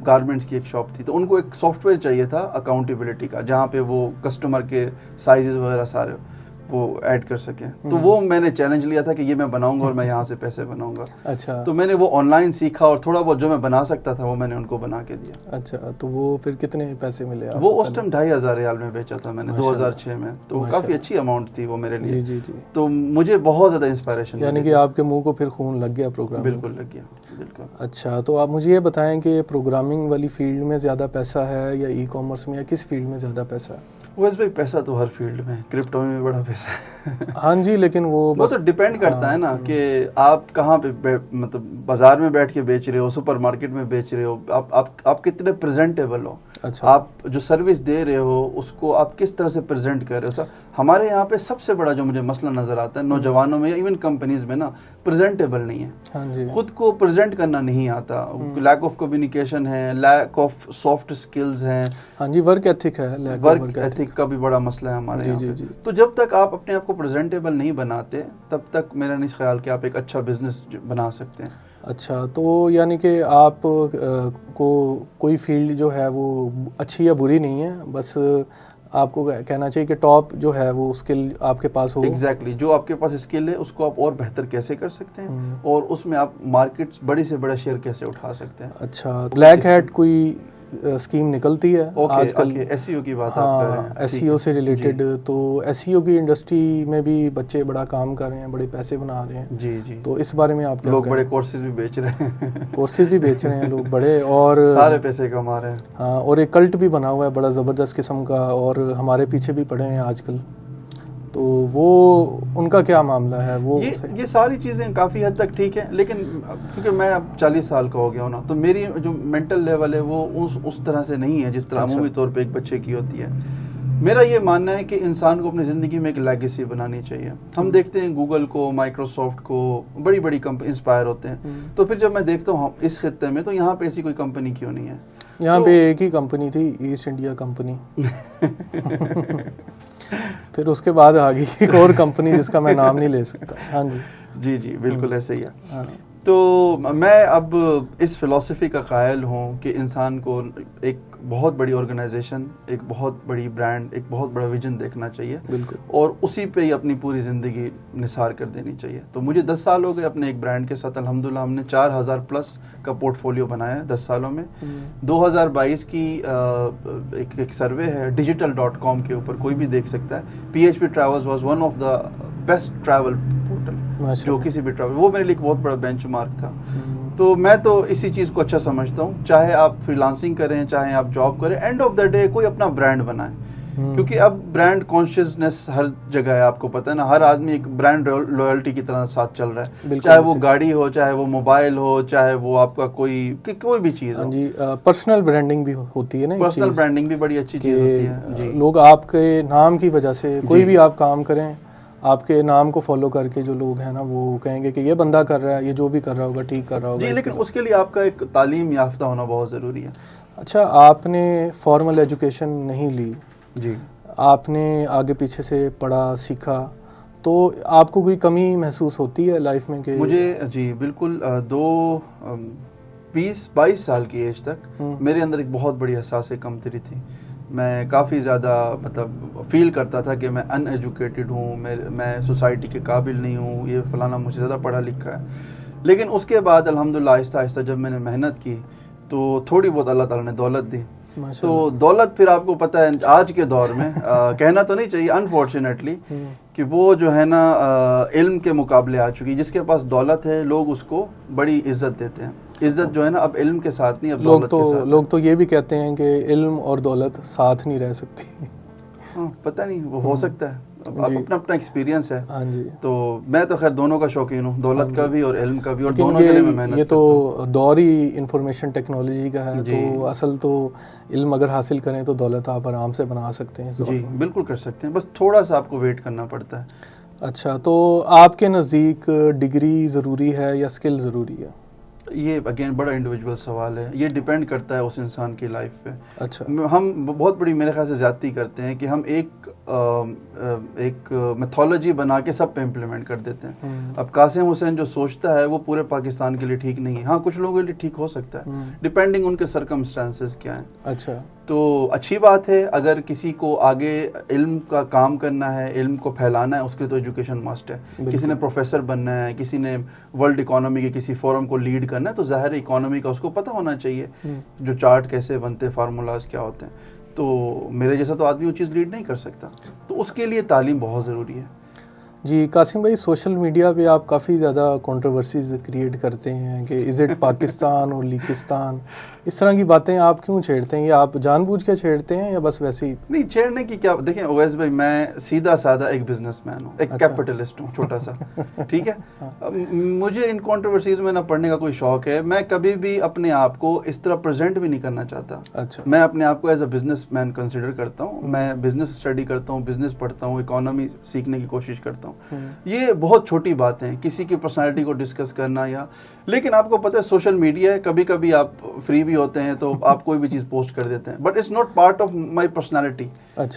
[SPEAKER 2] گارمنٹس کی ایک شاپ تھی. تو ان کو ایک سافٹ ویئر چاہیے تھا اکاؤنٹیبلٹی کا, جہاں پہ وہ کسٹمر کے سائزز وغیرہ سارے وہ ایڈ کر سکیں. تو وہ میں نے چیلنج لیا تھا کہ یہ میں بناؤں گا اور میں یہاں سے پیسے بناؤں گا.
[SPEAKER 1] اچھا,
[SPEAKER 2] تو میں نے وہ آن لائن سیکھا اور تھوڑا بہت جو میں بنا سکتا تھا وہ میں نے ان کو بنا کے دیا.
[SPEAKER 1] اچھا, تو وہ پھر کتنے پیسے ملے؟
[SPEAKER 2] وہ اس ٹائم 2,500 ریال میں بیچا تھا میں نے 2006 میں. تو کافی اچھی اماؤنٹ تھی وہ میرے لیے.
[SPEAKER 1] جی.
[SPEAKER 2] تو مجھے بہت زیادہ انسپائریشن,
[SPEAKER 1] یعنی کہ آپ کے منہ کو پھر خون لگ گیا پروگرام؟
[SPEAKER 2] بالکل لگ گیا, بالکل.
[SPEAKER 1] اچھا, تو آپ مجھے یہ بتائیں کہ پروگرامنگ والی فیلڈ میں زیادہ پیسہ ہے یا ای کامرس میں, یا کس فیلڈ میں زیادہ پیسہ ہے؟
[SPEAKER 2] ویسے بھائی پیسہ تو ہر فیلڈ میں, کرپٹو میں بھی بڑا پیسہ ہے.
[SPEAKER 1] ہاں جی, لیکن وہ
[SPEAKER 2] تو ڈیپینڈ کرتا ہے نا کہ آپ کہاں پہ مطلب بازار میں بیٹھ کے بیچ رہے ہو, سپر مارکیٹ میں بیچ رہے ہو, آپ کتنے پریزنٹیبل ہو. اچھا, آپ جو سروس دے رہے ہو اس کو آپ کس طرح سے پریزنٹ کر رہے ہو. ہمارے یہاں پہ سب سے بڑا جو مجھے مسئلہ نظر آتا ہے نوجوانوں میں یا ایون کمپنیز میں نا, پریزنٹیبل نہیں ہے.
[SPEAKER 1] ہاں جی, خود
[SPEAKER 2] کو پریزنٹ کرنا نہیں آتا, لیک آف کمیونیکیشن ہے, لیک آف سافٹ اسکلز ہیں.
[SPEAKER 1] ہاں جی, ورک ایتھک ہے,
[SPEAKER 2] ورک ایتھک کا بھی بڑا مسئلہ ہے ہمارے یہاں پہ. تو جب تک آپ اپنے آپ کو پریزنٹیبل نہیں بناتے تب تک میرا نہیں خیال کہ آپ ایک اچھا بزنس بنا سکتے ہیں.
[SPEAKER 1] اچھا, تو یعنی کہ آپ کو کوئی فیلڈ جو ہے وہ اچھی یا بری نہیں ہے, بس آپ کو کہنا چاہیے کہ ٹاپ جو ہے وہ اسکل آپ کے پاس ہو.
[SPEAKER 2] ایگزیکٹلی, جو آپ کے پاس اسکل ہے اس کو آپ اور بہتر کیسے کر سکتے ہیں اور اس میں آپ مارکیٹ بڑی سے بڑا شیئر کیسے اٹھا سکتے ہیں.
[SPEAKER 1] اچھا, بلیک ہیٹ کوئی اسکیم نکلتی ہے آج کل,
[SPEAKER 2] ایس ای او کی بات,
[SPEAKER 1] ہاں, ایس ای او سے ریلیٹڈ. تو ایس ای او کی انڈسٹری میں بھی بچے بڑا کام کر رہے ہیں, بڑے پیسے بنا رہے ہیں.
[SPEAKER 2] جی.
[SPEAKER 1] تو اس بارے میں آپ
[SPEAKER 2] لوگ بڑے کورسز بھی بیچ رہے ہیں,
[SPEAKER 1] کورسز بھی بیچ رہے ہیں لوگ بڑے, اور
[SPEAKER 2] سارے پیسے کما رہے ہیں.
[SPEAKER 1] ہاں, اور ایک کلٹ بھی بنا ہوا ہے بڑا زبردست قسم کا, اور ہمارے پیچھے بھی پڑے ہیں آج کل. تو وہ ان کا کیا معاملہ ہے؟ وہ
[SPEAKER 2] یہ ساری چیزیں کافی حد تک ٹھیک ہیں, لیکن کیونکہ میں اب 40 سال کا ہو گیا ہوں نا, تو میری جو مینٹل لیول ہے وہ اس طرح سے نہیں ہے جس طرح عمومی طور پہ ایک بچے کی ہوتی ہے. میرا یہ ماننا ہے کہ انسان کو اپنی زندگی میں ایک لیگیسی بنانی چاہیے. ہم دیکھتے ہیں گوگل کو, مائکروسافٹ کو, بڑی بڑی کمپنی انسپائر ہوتے ہیں, تو پھر جب میں دیکھتا ہوں اس خطے میں تو یہاں پہ ایسی کوئی کمپنی کیوں نہیں ہے؟
[SPEAKER 1] یہاں پہ ایک ہی کمپنی تھی, ایسٹ انڈیا کمپنی. پھر اس کے بعد آ گئی ایک اور کمپنی جس کا میں نام نہیں لے سکتا. ہاں جی
[SPEAKER 2] جی جی بالکل ایسے ہی ہے. تو میں اب اس فلسفی کا قائل ہوں کہ انسان کو ایک بہت بڑی آرگنائزیشن, ایک بہت بڑی برانڈ, ایک بہت بڑا ویژن دیکھنا چاہیے,
[SPEAKER 1] بالکل, اور
[SPEAKER 2] اسی پہ ہی اپنی پوری زندگی نثار کر دینی چاہیے. تو مجھے 10 سال ہو گئے اپنے ایک برانڈ کے ساتھ, الحمدللہ ہم نے 4000+ کا پورٹ فولیو بنایا ہے 10 سالوں میں. 2022 کی ایک سروے ہے digital.com کے اوپر, کوئی بھی دیکھ سکتا ہے. PHP Travels was one of the best travel portal جو کسی بھی ٹریول, وہ میرے لیے ایک بہت بڑا بینچ مارک تھا. تو میں تو اسی چیز کو اچھا سمجھتا ہوں, چاہے آپ فری لانسنگ کریں, چاہے آپ جاب کریں, اینڈ آف دا ڈے کوئی اپنا برانڈ بنائیں. کیونکہ اب برانڈ کانشیسنس ہر جگہ ہے, آپ کو پتہ ہے نا, ہر آدمی ایک برانڈ لویلٹی کی طرح ساتھ چل رہا ہے, چاہے وہ گاڑی ہو, چاہے وہ موبائل ہو, چاہے وہ آپ کا کوئی بھی چیز ہو.
[SPEAKER 1] جی, پرسنل برانڈنگ بھی ہوتی ہے نا,
[SPEAKER 2] پرسنل برانڈنگ بھی بڑی اچھی چیز ہوتی ہے. جی,
[SPEAKER 1] لوگ آپ کے نام کی وجہ سے کوئی بھی آپ کام کریں, آپ کے نام کو فالو کر کے جو لوگ ہیں نا وہ کہیں گے کہ یہ بندہ کر رہا ہے, یہ جو بھی کر رہا ہوگا ٹھیک کر رہا ہوگا.
[SPEAKER 2] جی, لیکن اس کے لیے آپ کا ایک تعلیم یافتہ ہونا بہت ضروری ہے.
[SPEAKER 1] اچھا, آپ نے فارمل ایجوکیشن نہیں لی,
[SPEAKER 2] جی, آپ
[SPEAKER 1] نے آگے پیچھے سے پڑھا سیکھا, تو آپ کو کوئی کمی محسوس ہوتی ہے لائف میں کہ
[SPEAKER 2] مجھے؟ جی بالکل. 22 سال کی ایج تک میرے اندر ایک بہت بڑی حساس کمتری تھی. میں کافی زیادہ مطلب فیل کرتا تھا کہ میں ان ایجوکیٹڈ ہوں, میں سوسائٹی کے قابل نہیں ہوں, یہ فلانا مجھ سے زیادہ پڑھا لکھا ہے. لیکن اس کے بعد الحمدللہ آہستہ آہستہ جب میں نے محنت کی تو تھوڑی بہت اللہ تعالیٰ نے دولت دی. تو دولت پھر آپ کو پتہ ہے آج کے دور میں کہنا تو نہیں چاہیے انفارچونیٹلی کہ وہ جو ہے نا علم کے مقابلے آ چکی. جس کے پاس دولت ہے لوگ اس کو بڑی عزت دیتے ہیں. عزت جو ہے نا اب علم کے ساتھ نہیں, اب دولت کے ساتھ.
[SPEAKER 1] لوگ تو یہ بھی کہتے ہیں کہ علم اور دولت ساتھ نہیں رہ سکتی.
[SPEAKER 2] پتہ نہیں, وہ ہو سکتا ہے, اپنا اپنا ایکسپیرینس ہے.
[SPEAKER 1] ہاں جی,
[SPEAKER 2] تو میں تو خیر دونوں کا شوقین ہوں, دولت کا بھی اور علم کا بھی, اور دونوں کے لیے میں محنت.
[SPEAKER 1] یہ تو دور ہی انفارمیشن ٹیکنالوجی کا ہے, تو اصل تو علم اگر حاصل کریں تو دولت آپ آرام سے بنا سکتے ہیں.
[SPEAKER 2] جی بالکل کر سکتے ہیں, بس تھوڑا سا آپ کو ویٹ کرنا پڑتا ہے.
[SPEAKER 1] اچھا, تو آپ کے نزدیک ڈگری ضروری ہے یا اسکل ضروری ہے؟
[SPEAKER 2] یہ اگین بڑا انڈیویجول سوال ہے, یہ ڈیپینڈ کرتا ہے اس انسان کی لائف پہ.
[SPEAKER 1] اچھا,
[SPEAKER 2] ہم بہت بڑی میرے خیال سے زیادتی کرتے ہیں کہ ہم ایک میتھولوجی بنا کے سب پہ امپلیمنٹ کر دیتے ہیں. اب قاسم حسین جو سوچتا ہے وہ پورے پاکستان کے لیے ٹھیک نہیں ہے. ہاں, کچھ لوگوں کے لیے ٹھیک ہو سکتا ہے, ڈیپینڈنگ ان کے سرکمسٹانسز کیا ہیں.
[SPEAKER 1] اچھا,
[SPEAKER 2] تو اچھی بات ہے اگر کسی کو آگے علم کا کام کرنا ہے, علم کو پھیلانا ہے, اس کے لیے تو ایجوکیشن مسٹ ہے. کسی نے پروفیسر بننا ہے, کسی نے ورلڈ اکانومی کے کسی فورم کو لیڈ کرنا ہے, تو ظاہر اکانومی کا اس کو پتہ ہونا چاہیے, جو چارٹ کیسے بنتے, فارمولاز کیا ہوتے ہیں. تو میرے جیسا تو آدمی وہ چیز لیڈ نہیں کر سکتا, تو اس کے لیے تعلیم بہت ضروری ہے.
[SPEAKER 1] جی قاسم بھائی, سوشل میڈیا پہ آپ کافی زیادہ کنٹروورسیز کریٹ کرتے ہیں کہ از اٹ پاکستان اور لیکستان, اس طرح کی باتیں آپ کیوں چھیڑتے ہیں؟ یہ آپ جان بوجھ کے چھیڑتے ہیں یا بس ویسے ہی؟
[SPEAKER 2] نہیں, چھیڑنے کی کیا, دیکھیں اویس بھائی, میں سیدھا سادہ ایک بزنس مین ہوں, ایک کیپٹلسٹ ہوں چھوٹا سا, ٹھیک ہے. مجھے ان کنٹروورسیز میں نہ پڑھنے کا کوئی شوق ہے. میں کبھی بھی اپنے آپ کو اس طرح پریزنٹ بھی نہیں کرنا چاہتا.
[SPEAKER 1] اچھا,
[SPEAKER 2] میں اپنے آپ کو as a business man consider کرتا ہوں. میں بزنس اسٹڈی کرتا ہوں, بزنس پڑھتا ہوں, اکانومی سیکھنے کی کوشش کرتا ہوں. یہ بہت چھوٹی بات ہے کسی کی پرسنالٹی کو ڈسکس کرنا, یا لیکن آپ کو پتہ ہے سوشل میڈیا ہے, کبھی کبھی آپ فری بھی ہوتے ہیں تو آپ کوئی بھی چیز پوسٹ کر دیتے ہیں, but it's not part of my personality.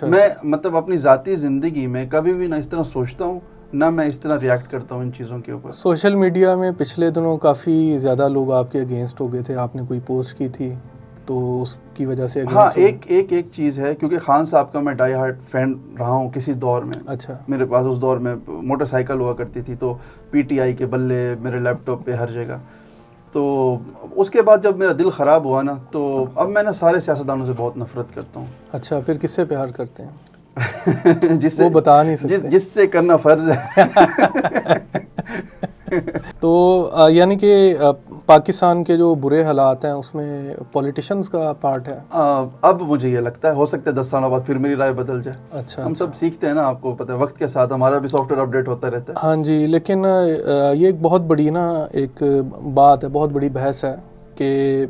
[SPEAKER 2] میں مطلب اپنی ذاتی زندگی میں کبھی بھی نہ اس طرح سوچتا ہوں, نہ میں اس طرح ریئیکٹ کرتا ہوں ان چیزوں کے اوپر.
[SPEAKER 1] سوشل میڈیا میں پچھلے دنوں کافی زیادہ لوگ آپ کے اگینسٹ ہو گئے تھے, آپ نے کوئی پوسٹ کی تھی تو اس کی وجہ سے.
[SPEAKER 2] ہاں, ایک چیز ہے, کیونکہ خان صاحب کا میں ڈائی ہارٹ فین رہا ہوں کسی دور میں.
[SPEAKER 1] اچھا,
[SPEAKER 2] میرے پاس اس دور میں موٹر سائیکل ہوا کرتی تھی, تو پی ٹی آئی کے بلے میرے لیپ ٹاپ پہ ہر جگہ. تو اس کے بعد جب میرا دل خراب ہوا نا, تو اب میں نا سارے سیاستدانوں سے بہت نفرت کرتا ہوں.
[SPEAKER 1] اچھا, پھر کس سے پیار کرتے ہیں؟ جس سے بتا نہیں سکتے,
[SPEAKER 2] جس سے کرنا فرض ہے.
[SPEAKER 1] تو یعنی کہ پاکستان کے جو برے حالات ہیں اس میں پولیٹیشنز کا پارٹ ہے.
[SPEAKER 2] اب مجھے یہ لگتا ہے, ہو سکتا ہے 10 سالوں بعد پھر میری رائے بدل جائے.
[SPEAKER 1] اچھا,
[SPEAKER 2] ہم سب سیکھتے ہیں نا, آپ کو پتہ ہے وقت کے ساتھ ہمارا بھی سافٹ ویئر اپڈیٹ ہوتا رہتا ہے.
[SPEAKER 1] ہاں جی, لیکن یہ ایک بہت بڑی نا ایک بات ہے, بہت بڑی بحث ہے کہ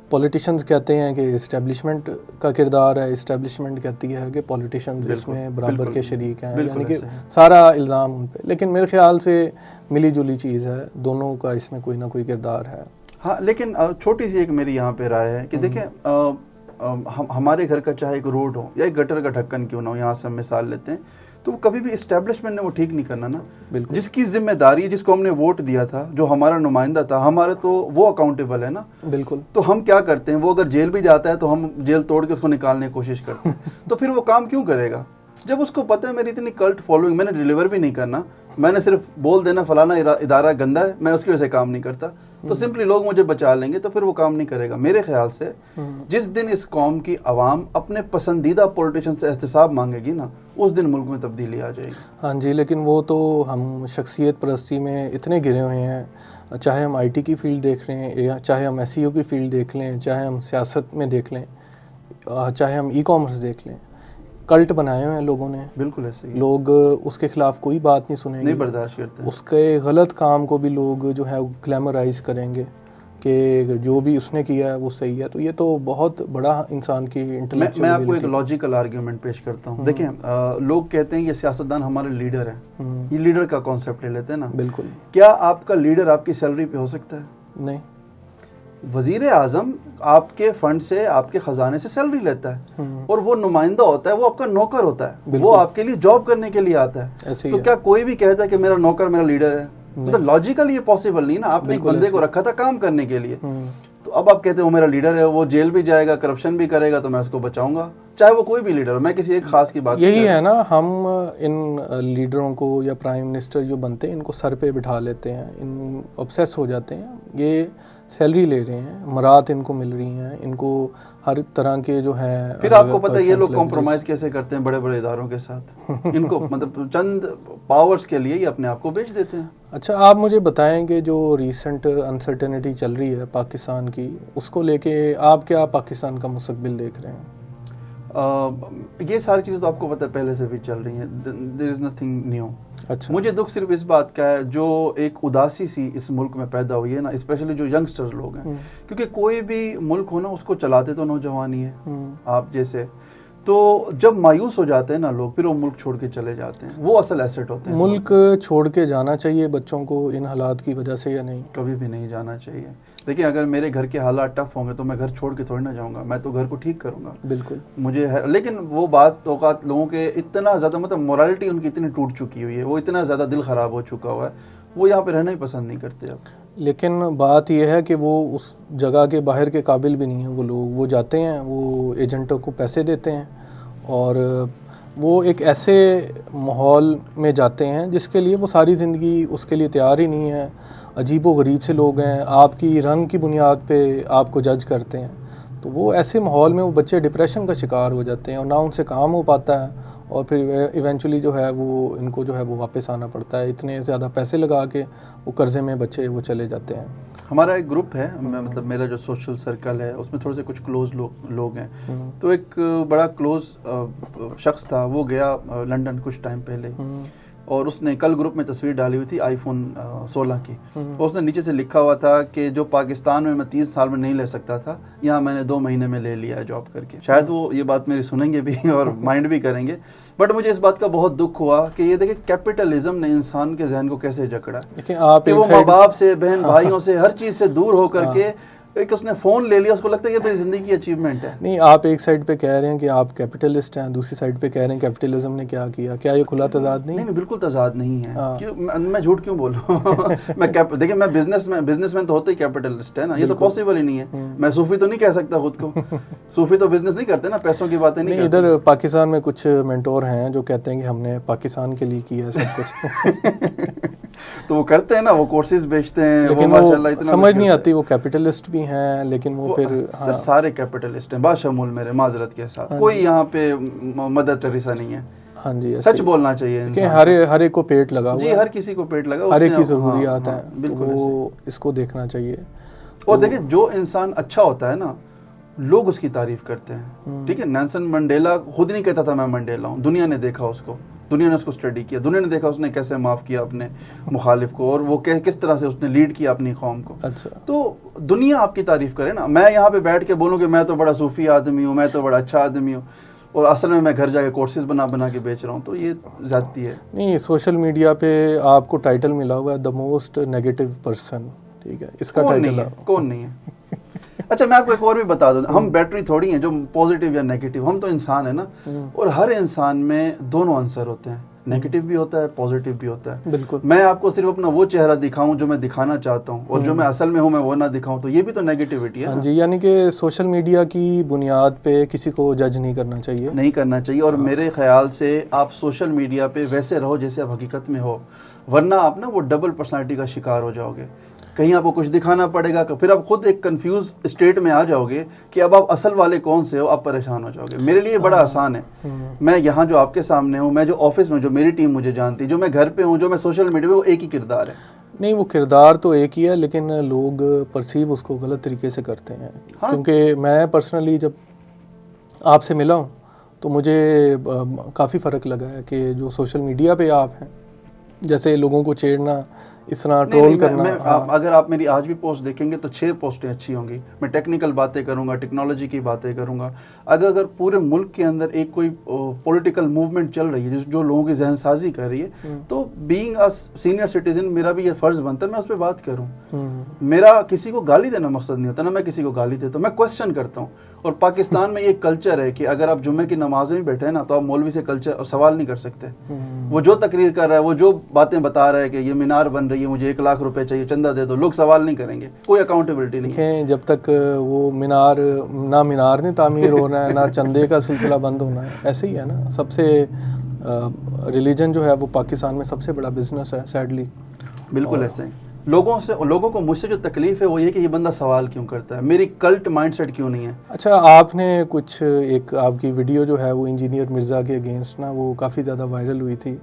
[SPEAKER 1] پولیٹیشنز کہتے ہیں کہ اسٹیبلشمنٹ کا کردار ہے, اسٹیبلشمنٹ کہتی ہے کہ پولیٹیشنز اس میں برابر کے شریک ہیں, یعنی کہ سارا الزام ان پہ. لیکن میرے خیال سے ملی جلی چیز ہے, دونوں کا اس میں کوئی نہ کوئی کردار ہے.
[SPEAKER 2] ہاں لیکن چھوٹی سی ایک میری یہاں پہ رائے ہے کہ دیکھیں ہمارے گھر کا چاہے ایک روڈ ہو یا ایک گٹر کا ڈھکن کیوں نہ ہو, یہاں سے ہم مثال لیتے ہیں, تو وہ کبھی بھی اسٹیبلشمنٹ نے وہ ٹھیک نہیں کرنا نا.
[SPEAKER 1] بالکل.
[SPEAKER 2] جس کی ذمہ داری, جس کو ہم نے ووٹ دیا تھا, جو ہمارا نمائندہ تھا, ہمارا تو وہ اکاؤنٹیبل ہے نا.
[SPEAKER 1] بالکل.
[SPEAKER 2] تو ہم کیا کرتے ہیں, وہ اگر جیل بھی جاتا ہے تو ہم جیل توڑ کے اس کو نکالنے کی کوشش کرتے ہیں. تو پھر وہ کام کیوں کرے گا جب اس کو پتہ ہے میری اتنی کلٹ فالوئنگ, میں نے ڈیلیور بھی نہیں کرنا, میں نے صرف بول دینا فلانا ادارہ گندا ہے, میں اس کی وجہ سے کام نہیں کرتا, تو سمپلی لوگ مجھے بچا لیں گے, تو پھر وہ کام نہیں کرے گا. میرے خیال سے جس دن اس قوم کی عوام اپنے پسندیدہ پولیٹیشین سے احتساب مانگے گی نا, اس دن ملک میں تبدیلی آ جائے گی.
[SPEAKER 1] ہاں جی, لیکن وہ تو ہم شخصیت پرستی میں اتنے گرے ہوئے ہیں, چاہے ہم IT کی فیلڈ دیکھ رہے ہیں, یا چاہے ہم SEO کی فیلڈ دیکھ لیں, چاہے ہم سیاست میں دیکھ لیں, چاہے ہم ای-کامرس دیکھ لیں, کلٹ بنائے ہوئے ہیں لوگوں نے.
[SPEAKER 2] بالکل ایسے ہی
[SPEAKER 1] لوگ اس کے خلاف کوئی بات نہیں سنیں گے,
[SPEAKER 2] نہیں برداشت کرتے.
[SPEAKER 1] اس کے غلط کام کو بھی لوگ جو ہے گلیمرائز کریں گے کہ جو بھی اس نے کیا ہے وہ صحیح ہے. تو یہ تو بہت بڑا انسان کی انٹلیکچوئل.
[SPEAKER 2] میں آپ کو ایک لاجیکل آرگیومنٹ پیش کرتا ہوں. دیکھیں لوگ کہتے ہیں یہ سیاستدان ہمارے لیڈر ہیں, یہ لیڈر کا کانسیپٹ لے لیتے ہیں نا.
[SPEAKER 1] بالکل.
[SPEAKER 2] کیا آپ کا لیڈر آپ کی سیلری پہ ہو سکتا ہے؟
[SPEAKER 1] نہیں.
[SPEAKER 2] وزیر اعظم آپ کے فنڈ سے, آپ کے خزانے سے سیلری لیتا ہے, اور وہ نمائندہ ہوتا ہے, وہ آپ کا نوکر ہوتا ہے, وہ آپ کے لیے جاب کرنے کے لیے آتا ہے. تو کیا کوئی بھی کہتا ہے کہ میرا نوکر میرا لیڈر ہے؟ مطلب لاجیکل یہ پاسبل نہیں نا. آپ نے ایک بندے کو رکھا تھا کام کرنے کے لیے, تو اب آپ کہتے ہیں وہ میرا لیڈر ہے, وہ جیل بھی جائے گا, کرپشن بھی کرے گا, تو میں اس کو بچاؤں گا, چاہے وہ کوئی بھی لیڈر ہو. میں کسی ایک خاص کی بات
[SPEAKER 1] یہی ہے نا, ہم ان لیڈروں کو یا پرائم منسٹر جو بنتے ہیں ان کو سر پہ بٹھا لیتے ہیں, ان obsess ہو جاتے ہیں. یہ سیلری لے رہے ہیں, مراد ان کو مل رہی ہیں, ان کو ہر طرح کے جو ہیں.
[SPEAKER 2] پھر آپ کو پتہ ہے یہ لوگ کمپرومائز کیسے کرتے ہیں بڑے بڑے اداروں کے ساتھ, ان کو مطلب چند پاورز کے لیے یہ اپنے آپ کو بیچ دیتے ہیں.
[SPEAKER 1] اچھا, آپ مجھے بتائیں کہ جو ریسنٹ انسرٹینٹی چل رہی ہے پاکستان کی, اس کو لے کے آپ کیا پاکستان کا مستقبل دیکھ رہے ہیں؟
[SPEAKER 2] یہ ساری چیزیں تو آپ کو پتہ ہے پہلے سے بھی چل رہی ہیں. دیر از نتھنگ نیو.
[SPEAKER 1] اچھا.
[SPEAKER 2] مجھے دکھ صرف اس بات کا ہے جو ایک اداسی سی اس ملک میں پیدا ہوئی ہے نا, اسپیشلی جو ینگسٹر لوگ ہیں, کیونکہ کوئی بھی ملک ہو نا اس کو چلاتے تو نوجوان ہی ہے آپ جیسے. تو جب مایوس ہو جاتے ہیں نا لوگ, پھر وہ ملک چھوڑ کے چلے جاتے ہیں. وہ اصل ایسٹ ہوتے ہیں.
[SPEAKER 1] ملک چھوڑ کے جانا چاہیے بچوں کو ان حالات کی وجہ سے یا نہیں؟
[SPEAKER 2] کبھی بھی نہیں جانا چاہیے. دیکھیں اگر میرے گھر کے حالات ٹف ہوں گے تو میں گھر چھوڑ کے تھوڑی نہ جاؤں گا, میں تو گھر کو ٹھیک کروں گا.
[SPEAKER 1] بالکل.
[SPEAKER 2] مجھے ہے, لیکن وہ بعض اوقات لوگوں کے اتنا زیادہ مطلب مورالٹی ان کی اتنی ٹوٹ چکی ہوئی ہے, وہ اتنا زیادہ دل خراب ہو چکا ہوا ہے, وہ یہاں پہ رہنا ہی پسند نہیں کرتے اب.
[SPEAKER 1] لیکن بات یہ ہے کہ وہ اس جگہ کے باہر کے قابل بھی نہیں ہیں وہ لوگ. وہ جاتے ہیں, وہ ایجنٹوں کو پیسے دیتے ہیں, اور وہ ایک ایسے ماحول میں جاتے ہیں جس کے لیے وہ ساری زندگی اس کے لیے تیار ہی نہیں ہے. عجیب و غریب سے لوگ ہیں, آپ کی رنگ کی بنیاد پہ آپ کو جج کرتے ہیں. تو وہ ایسے ماحول میں وہ بچے ڈپریشن کا شکار ہو جاتے ہیں, اور نہ ان سے کام ہو پاتا ہے, اور پھر ایونچولی جو ہے وہ ان کو جو ہے وہ واپس آنا پڑتا ہے. اتنے زیادہ پیسے لگا کے وہ قرضے میں بچے وہ چلے جاتے ہیں.
[SPEAKER 2] ہمارا ایک گروپ ہے, مطلب میرا جو سوشل سرکل ہے اس میں تھوڑے سے کچھ کلوز لوگ ہیں. تو ایک بڑا کلوز شخص تھا, وہ گیا لنڈن کچھ ٹائم پہلے, اور اس نے کل گروپ میں تصویر ڈالی ہوئی تھی آئی فون 16 کی. اس نے نیچے سے لکھا ہوا تھا کہ جو پاکستان میں 30 سال میں نہیں لے سکتا تھا, یہاں میں نے 2 مہینے میں لے لیا ہے جاب کر کے. شاید وہ یہ بات میری سنیں گے بھی اور مائنڈ بھی کریں گے, بٹ مجھے اس بات کا بہت دکھ ہوا کہ یہ دیکھیں کیپٹلزم نے انسان کے ذہن کو کیسے جکڑا, کہ وہ ماں باپ سے, بہن بھائیوں سے, ہر چیز سے دور ہو کر کے ایک اس نے فون لے لیا, اس کو لگتا ہے کہ میری زندگی کی اچیومنٹ ہے.
[SPEAKER 1] نہیں, آپ ایک سائڈ پہ کہہ رہے ہیں کہ آپ کیپٹلسٹ ہیں, دوسری سائڈ پہ کہہ رہے ہیں کیپٹلزم نے کیا کیا. کیا یہ کھلا تضاد نہیں؟
[SPEAKER 2] نہیں, بالکل تضاد نہیں ہے. میں جھوٹ کیوں بولوں؟ دیکھیں میں بزنس مین تو ہوتا ہی کیپٹلسٹ ہے نا, یہ تو پاسبل ہی نہیں ہے. میں صوفی تو نہیں کہہ سکتا خود کو, صوفی تو بزنس نہیں کرتے نا, پیسوں کی باتیں نہیں کرتے.
[SPEAKER 1] ادھر پاکستان میں کچھ مینٹور ہیں جو کہتے ہیں کہ ہم نے پاکستان کے لیے کیا ہے سب کچھ.
[SPEAKER 2] تو وہ کرتے ہیں نا, وہ کورسز بیچتے ہیں,
[SPEAKER 1] لیکن وہ سمجھ نہیں آتی, وہ کیپٹلسٹ بھی ہیں لیکن وہ پھر
[SPEAKER 2] سر سارے کیپٹلسٹ ہیں باشمول میرے, معذرت کے ساتھ. کوئی یہاں پہ مدر ٹریسا نہیں ہے.
[SPEAKER 1] ہاں جی,
[SPEAKER 2] سچ بولنا چاہیے.
[SPEAKER 1] کہ ہر ایک کو پیٹ لگا ہوا,
[SPEAKER 2] جی ہر کسی کو پیٹ لگا,
[SPEAKER 1] ہر ایک کی ضروریات ہیں,
[SPEAKER 2] بالکل
[SPEAKER 1] وہ اس کو دیکھنا چاہیے.
[SPEAKER 2] اور دیکھیں جو انسان اچھا ہوتا ہے نا, لوگ اس کی تعریف کرتے ہیں. ٹھیک ہے, نیلسن منڈیلا خود نہیں کہتا تھا میں منڈیلا ہوں, دنیا نے دیکھا اس کو, دنیا نے اس کو اسٹڈی کیا, دنیا نے دیکھا اس نے کیسے معاف کیا اپنے مخالف کو, اور وہ کس طرح سے اس نے لیڈ کیا اپنی قوم کو.
[SPEAKER 1] اچھا, تو
[SPEAKER 2] دنیا آپ کی تعریف کرے نا. میں یہاں پہ بیٹھ کے بولوں کہ میں تو بڑا صوفی آدمی ہوں, میں تو بڑا اچھا آدمی ہوں, اور اصل میں گھر جا کے کورسز بنا کے بیچ رہا ہوں, تو یہ زیادتی ہے.
[SPEAKER 1] نہیں, سوشل میڈیا پہ آپ کو ٹائٹل ملا ہوا ہے دا موسٹ نیگیٹو پرسن, ٹھیک ہے, اس کا ٹائٹل
[SPEAKER 2] کون نہیں ہے. اچھا میں آپ کو ایک اور بھی بتا دوں, ہم بیٹری تھوڑی ہیں جو پازیٹیو یا نیگیٹو, ہم تو انسان ہیں نا, اور ہر انسان میں دونوں عنصر ہوتے ہیں, نیگیٹو بھی ہوتا ہے, پازیٹیو بھی ہوتا ہے.
[SPEAKER 1] بالکل.
[SPEAKER 2] میں آپ کو صرف اپنا وہ چہرہ دکھاؤں جو میں دکھانا چاہتا ہوں, اور جو میں اصل میں ہوں میں وہ نہ دکھاؤں, تو یہ بھی تو نیگیٹیوٹی ہے.
[SPEAKER 1] ہاں جی, یعنی کہ سوشل میڈیا کی بنیاد پہ کسی کو جج نہیں کرنا چاہیے,
[SPEAKER 2] نہیں کرنا چاہیے. اور میرے خیال سے آپ سوشل میڈیا پہ ویسے رہو جیسے آپ حقیقت میں ہو, ورنہ آپ نا وہ ڈبل پرسنالٹی کا شکار ہو جاؤ گے. کہیں آپ کو کچھ دکھانا پڑے گا, پھر آپ خود ایک کنفیوز اسٹیٹ میں آ جاؤ گے کہ اب آپ اصل والے کون سے ہو, آپ پریشان ہو جاؤ گے. میرے لیے بڑا آسان ہے, میں یہاں جو آپ کے سامنے ہوں, میں جو آفس میں, جو میری ٹیم مجھے جانتی, جو میں گھر پہ ہوں, جو میں سوشل میڈیا پہ, وہ ایک ہی کردار ہے.
[SPEAKER 1] نہیں, وہ کردار تو ایک ہی ہے, لیکن لوگ پرسیو اس کو غلط طریقے سے کرتے ہیں. کیونکہ میں پرسنلی جب آپ سے ملا ہوں تو مجھے کافی فرق لگا ہے کہ جو سوشل میڈیا پہ آپ ہیں, جیسے لوگوں کو چھیڑنا, اس طرح ٹرول کرنا.
[SPEAKER 2] اگر آپ میری آج بھی پوسٹ دیکھیں گے تو 6 پوسٹیں اچھی ہوں گی. میں ٹیکنیکل باتیں کروں گا, ٹیکنالوجی کی باتیں کروں گا. اگر پورے ملک کے اندر ایک کوئی پولیٹیکل موومنٹ چل رہی ہے جو لوگوں کی ذہن سازی کر رہی ہے, تو بینگ اے سینئر سٹیزن میرا بھی یہ فرض بنتا ہے میں اس پہ بات کروں. میرا کسی کو گالی دینا مقصد نہیں ہوتا, نا میں کسی کو گالی دیتا ہوں, میں کوشچن کرتا ہوں. اور پاکستان میں یہ کلچر ہے کہ اگر آپ جمعے کی نماز میں بیٹھے نا تو آپ مولوی سے سوال نہیں کر سکتے. وہ جو تقریر کر رہا ہے, وہ جو باتیں بتا رہا ہے کہ یہ مینار بن رہی ہے, مجھے 1 لاکھ روپے چاہیے, چندہ دے دو, لوگ سوال نہیں کریں گے, کوئی اکاؤنٹیبلٹی نہیں ہے.
[SPEAKER 1] جب تک وہ مینار نہیں تعمیر ہونا ہے, نہ چندے کا سلسلہ بند ہونا ہے. ایسے ہی ہے نا, سب سے ریلیجن جو ہے وہ پاکستان میں سب سے بڑا بزنس ہے, سیڈلی.
[SPEAKER 2] بالکل ایسے ہی. لوگوں کو مجھ سے جو تکلیف ہے وہ یہ کہ یہ بندہ سوال کیوں کرتا ہے, میری کلٹ مائنڈ سیٹ کیوں نہیں ہے.
[SPEAKER 1] اچھا, آپ نے کچھ ایک آپ کی ویڈیو جو ہے وہ انجینئر مرزا کے اگینسٹ نا, وہ کافی زیادہ وائرل ہوئی تھی.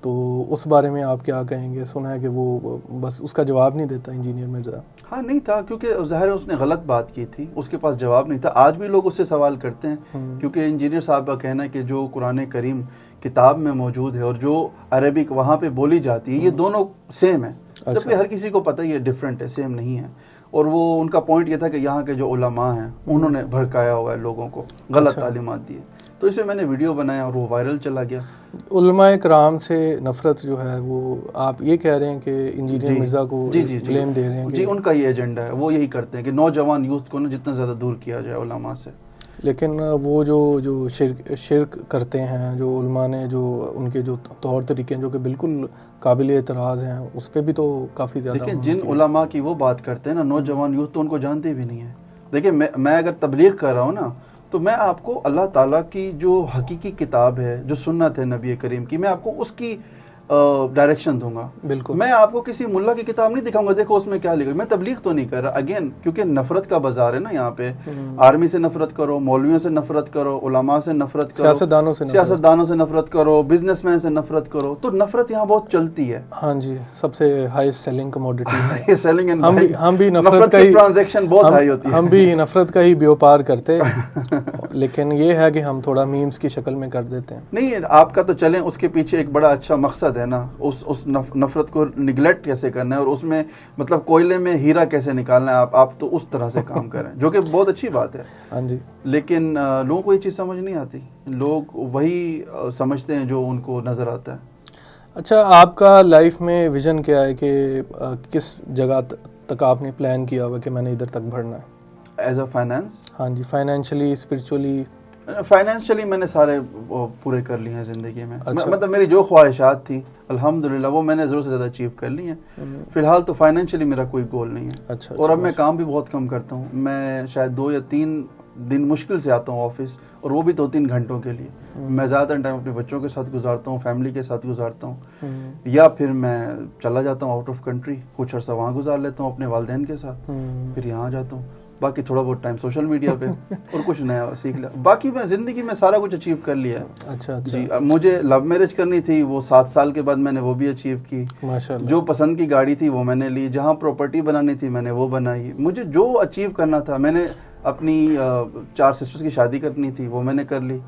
[SPEAKER 1] تو اس بارے میں آپ کیا کہیں گے؟ سنا ہے کہ وہ بس اس کا جواب نہیں دیتا انجینئر مرزا.
[SPEAKER 2] ہاں نہیں تھا, کیونکہ ظاہر ہے اس نے غلط بات کی تھی, اس کے پاس جواب نہیں تھا. آج بھی لوگ اس سے سوال کرتے ہیں, کیونکہ انجینئر صاحب کا کہنا ہے کہ جو قرآن کریم کتاب میں موجود ہے اور جو عربک وہاں پہ بولی جاتی ہے, یہ دونوں سیم ہے. جبکہ ہر کسی کو پتہ یہ ڈیفرنٹ ہے, سیم نہیں ہے. اور وہ ان کا پوائنٹ یہ تھا کہ یہاں کے جو علماء ہیں انہوں نے بھڑکایا ہوا ہے لوگوں کو, غلط تعلیمات دی ہے. تو اس میں میں نے ویڈیو بنایا اور وہ وائرل چلا گیا.
[SPEAKER 1] علماء کرام سے نفرت جو ہے وہ آپ یہ کہہ رہے ہیں کہ انجینئر مرزا کو بلیم دے رہے ہیں؟
[SPEAKER 2] جی, ان کا یہ ایجنڈا ہے, وہ یہی کرتے ہیں کہ نوجوان یوتھ کو نا جتنا زیادہ دور کیا جائے علماء سے.
[SPEAKER 1] لیکن وہ جو شرک کرتے ہیں جو علماء نے, جو ان کے جو طور طریقے ہیں جو کہ بالکل قابل اعتراض ہیں, اس پہ بھی تو کافی زیادہ.
[SPEAKER 2] دیکھیں جن علماء کی وہ بات کرتے ہیں نا, نوجوان یوتھ تو ان کو جانتے بھی نہیں ہے. دیکھیں میں اگر تبلیغ کر رہا ہوں نا, تو میں آپ کو اللہ تعالیٰ کی جو حقیقی کتاب ہے, جو سنت ہے نبی کریم کی, میں آپ کو اس کی ڈائریکشن دوں گا.
[SPEAKER 1] بالکل.
[SPEAKER 2] میں آپ کو کسی ملا کی کتاب نہیں دکھاؤں گا دیکھو اس میں کیا لکھا. میں تبلیغ تو نہیں کر رہا, اگین کیونکہ نفرت کا بازار ہے نا یہاں پہ. آرمی سے نفرت کرو, مولویوں سے نفرت کرو, علماء سے نفرت کرو, سیاستدانوں سے نفرت کرو, بزنس مین سے نفرت کرو. تو نفرت یہاں بہت چلتی ہے.
[SPEAKER 1] ہاں جی, سب سے ہائی سیلنگ کموڈٹی ہے
[SPEAKER 2] سیلنگ.
[SPEAKER 1] ہم بھی نفرت کا ہی
[SPEAKER 2] ٹرانزیکشن بہت ہائی ہوتی ہے,
[SPEAKER 1] ہم بھی نفرت کا ہی بیوپار کرتے لیکن یہ ہے کہ ہم تھوڑا میمز کی شکل میں کر دیتے ہیں.
[SPEAKER 2] نہیں, آپ کا تو چلیں, اس کے پیچھے ایک بڑا اچھا مقصد ہے نا, اس نفرت کو نگلیکٹ کیسے کرنا ہے, اور اس میں مطلب کوئلے میں ہیرا کیسے نکالنا ہے. آپ تو اس طرح سے کام کریں, جو کہ بہت اچھی بات ہے.
[SPEAKER 1] ہاں جی.
[SPEAKER 2] لیکن لوگوں کو یہ چیز سمجھ نہیں آتی, لوگ وہی سمجھتے ہیں جو ان کو نظر آتا ہے.
[SPEAKER 1] اچھا, آپ کا لائف میں ویژن کیا ہے کہ کس جگہ تک آپ نے پلان کیا ہوا کہ میں نے ادھر تک بڑھنا ہے؟
[SPEAKER 2] As a finance.
[SPEAKER 1] ہاں جی, فائنینشلی, اسپرچولی.
[SPEAKER 2] فائنینشلی میں نے سارے پورے کر لیے ہیں زندگی میں. مطلب میری جو خواہشات تھیں الحمدللہ وہ میں نے ضرور سے زیادہ اچیو کر لی ہیں. فی الحال تو فائنینشلی میرا کوئی گول نہیں ہے.
[SPEAKER 1] اچھا.
[SPEAKER 2] اور اب میں کام بھی بہت کم کرتا ہوں. میں شاید 2 یا 3 دن مشکل سے آتا ہوں آفس, اور وہ بھی 2-3 گھنٹوں کے لیے. میں زیادہ تر ٹائم اپنے بچوں کے ساتھ گزارتا ہوں, فیملی کے ساتھ گزارتا ہوں, یا پھر میں چلا جاتا ہوں آؤٹ آف کنٹری, کچھ عرصہ وہاں گزار لیتا ہوں اپنے والدین کے ساتھ, پھر یہاں جاتا ہوں. باقی تھوڑا بہت ٹائم سوشل میڈیا پہ, اور کچھ نیا سیکھ لیا. باقی میں زندگی میں سارا کچھ اچیو کر لیا ہے.
[SPEAKER 1] اچھا.
[SPEAKER 2] جی, مجھے لو میرج کرنی تھی, وہ 7 سال کے بعد میں نے وہ بھی اچیو کی.
[SPEAKER 1] ماشاءاللہ.
[SPEAKER 2] جو پسند کی گاڑی تھی وہ میں نے لی, جہاں پراپرٹی بنانی تھی میں نے وہ بنائی. مجھے جو اچیو کرنا تھا میں نے اپنی 4 سسٹرز کی شادی کرنی تھی وہ میں نے کر لی.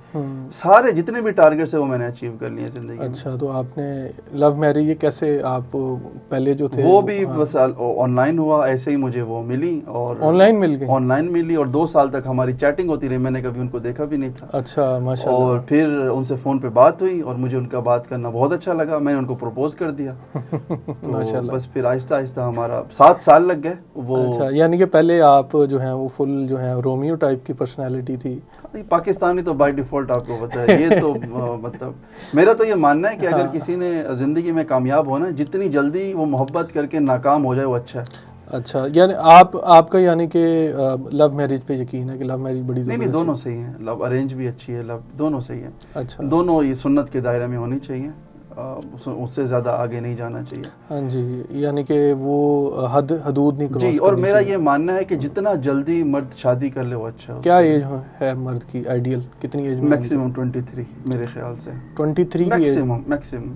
[SPEAKER 2] سارے جتنے بھی ٹارگیٹس ہیں وہ میں نے اچیو کر لیے زندگی میں.
[SPEAKER 1] اچھا تو آپ نے لو میرج یہ کیسے آپ پہلے جو تھے
[SPEAKER 2] وہ بھی بس آن لائن ہوا, ایسے ہی مجھے وہ ملی اور
[SPEAKER 1] آن لائن مل گئی؟
[SPEAKER 2] آن لائن ملی اور 2 سال تک ہماری چیٹنگ ہوتی رہی, میں نے کبھی ان کو دیکھا بھی نہیں تھا.
[SPEAKER 1] اچھا ماشاء اللہ.
[SPEAKER 2] اور پھر ان سے فون پہ بات ہوئی اور مجھے ان کا بات کرنا بہت اچھا لگا, میں نے ان کو پروپوز کر دیا.
[SPEAKER 1] ماشاء اللہ.
[SPEAKER 2] بس پھر آہستہ آہستہ ہمارا 7 سال لگ گئے. وہ
[SPEAKER 1] اچھا یعنی کہ پہلے آپ جو ہیں وہ فل جو ہیں رومیو ٹائپ کی پرسنالٹی تھی؟
[SPEAKER 2] پاکستانی تو بائی ڈیفالٹ آپ کو پتا ہے یہ تو مطلب میرا تو یہ ماننا ہے کہ اگر کسی نے زندگی میں کامیاب ہونا جتنی جلدی وہ محبت کر کے ناکام ہو جائے وہ اچھا ہے.
[SPEAKER 1] اچھا یعنی آپ کا یعنی کہ لو میرج پہ یقین ہے کہ لو میرج بڑی ضروری ہے؟
[SPEAKER 2] نہیں دونوں صحیح ہیں, لو ارینج بھی اچھی ہے, لو دونوں صحیح ہیں.
[SPEAKER 1] اچھا
[SPEAKER 2] دونوں یہ سنت کے دائرے میں ہونی چاہیے, اس سے زیادہ آگے نہیں جانا چاہیے.
[SPEAKER 1] ہاں جی یعنی کہ وہ حدود نہیں کراس
[SPEAKER 2] جی. اور میرا یہ ماننا ہے کہ جتنا جلدی مرد شادی کر لے وہ اچھا.
[SPEAKER 1] کیا ایج ہے مرد کی آئیڈیل, کتنی ایج میں؟
[SPEAKER 2] میکسیمم 23 میرے خیال سے.
[SPEAKER 1] 23
[SPEAKER 2] میکسیمم,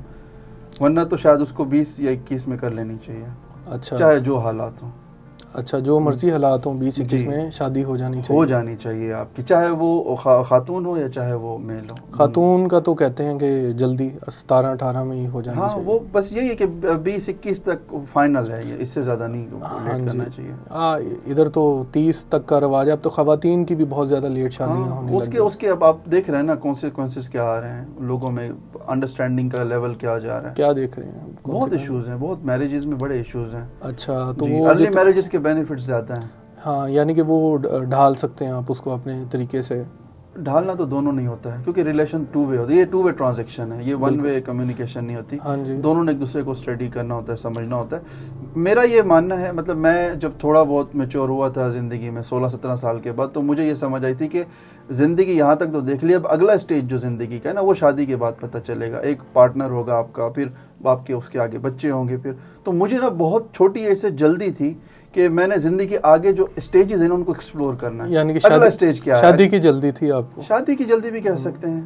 [SPEAKER 2] ورنہ تو شاید اس کو 20 یا 21 میں کر لینی چاہیے.
[SPEAKER 1] اچھا
[SPEAKER 2] چاہے جو حالات ہوں.
[SPEAKER 1] اچھا جو مرضی حالات ہوں 20-21 میں شادی ہو جانی چاہیے.
[SPEAKER 2] ہو جانی چاہیے آپ کی, چاہے وہ خاتون ہو یا چاہے وہ میل ہو.
[SPEAKER 1] خاتون کا تو کہتے ہیں کہ جلدی 17-18 میں ہی ہو جانی چاہیے.
[SPEAKER 2] ہاں وہ بس یہی ہے کہ 20-21 تک فائنل ہے, یہ اس سے زیادہ نہیں لیٹ کرنا چاہیے.
[SPEAKER 1] ہاں ادھر تو 30 تک کا رواج ہے, اب تو خواتین کی بھی بہت زیادہ لیٹ شادیاں ہونے لگی.
[SPEAKER 2] اس کے اب آپ دیکھ رہے ہیں نا کانسیکوینسز کیا آ رہے ہیں لوگوں میں, انڈرسٹینڈنگ کا لیول کیا جا رہا ہے.
[SPEAKER 1] کیا دیکھ رہے ہیں؟
[SPEAKER 2] بہت ایشوز ہیں, بہت میرجز میں بڑے ایشوز ہیں.
[SPEAKER 1] اچھا تو
[SPEAKER 2] وہ ارلی میرجز کے بینیفٹس زیادہ ہیں.
[SPEAKER 1] ہاں یعنی کہ وہ ڈھال سکتے ہیں آپ اس کو اپنے طریقے سے.
[SPEAKER 2] ڈھالنا تو دونوں نہیں ہوتا ہے کیونکہ ریلیشن 2 وے ہوتی ہے, یہ 2 وے ٹرانزیکشن ہے, یہ 1 وے کمیونیکیشن نہیں ہوتی. دونوں نے ایک دوسرے کو اسٹڈی کرنا ہوتا ہے, سمجھنا ہوتا ہے. میرا یہ ماننا ہے, مطلب میں جب تھوڑا بہت میچور ہوا تھا زندگی میں 16-17 سال کے بعد, تو مجھے یہ سمجھ آئی تھی کہ زندگی یہاں تک تو دیکھ لی, اب اگلا اسٹیج جو زندگی کا ہے نا وہ شادی کے بعد پتہ چلے گا. ایک پارٹنر ہوگا آپ کا, پھر آپ کے اس کے آگے بچے ہوں گے. پھر تو مجھے نا بہت چھوٹی ایج سے جلدی تھی کہ میں نے زندگی کے آگے جو اسٹیجز ہیں ان کو ایکسپلور کرنا ہے.
[SPEAKER 1] یعنی کہ
[SPEAKER 2] اگلا اسٹیج کیا ہے.
[SPEAKER 1] شادی کی جلدی تھی آپ کو؟
[SPEAKER 2] شادی کی جلدی بھی کہہ سکتے ہیں,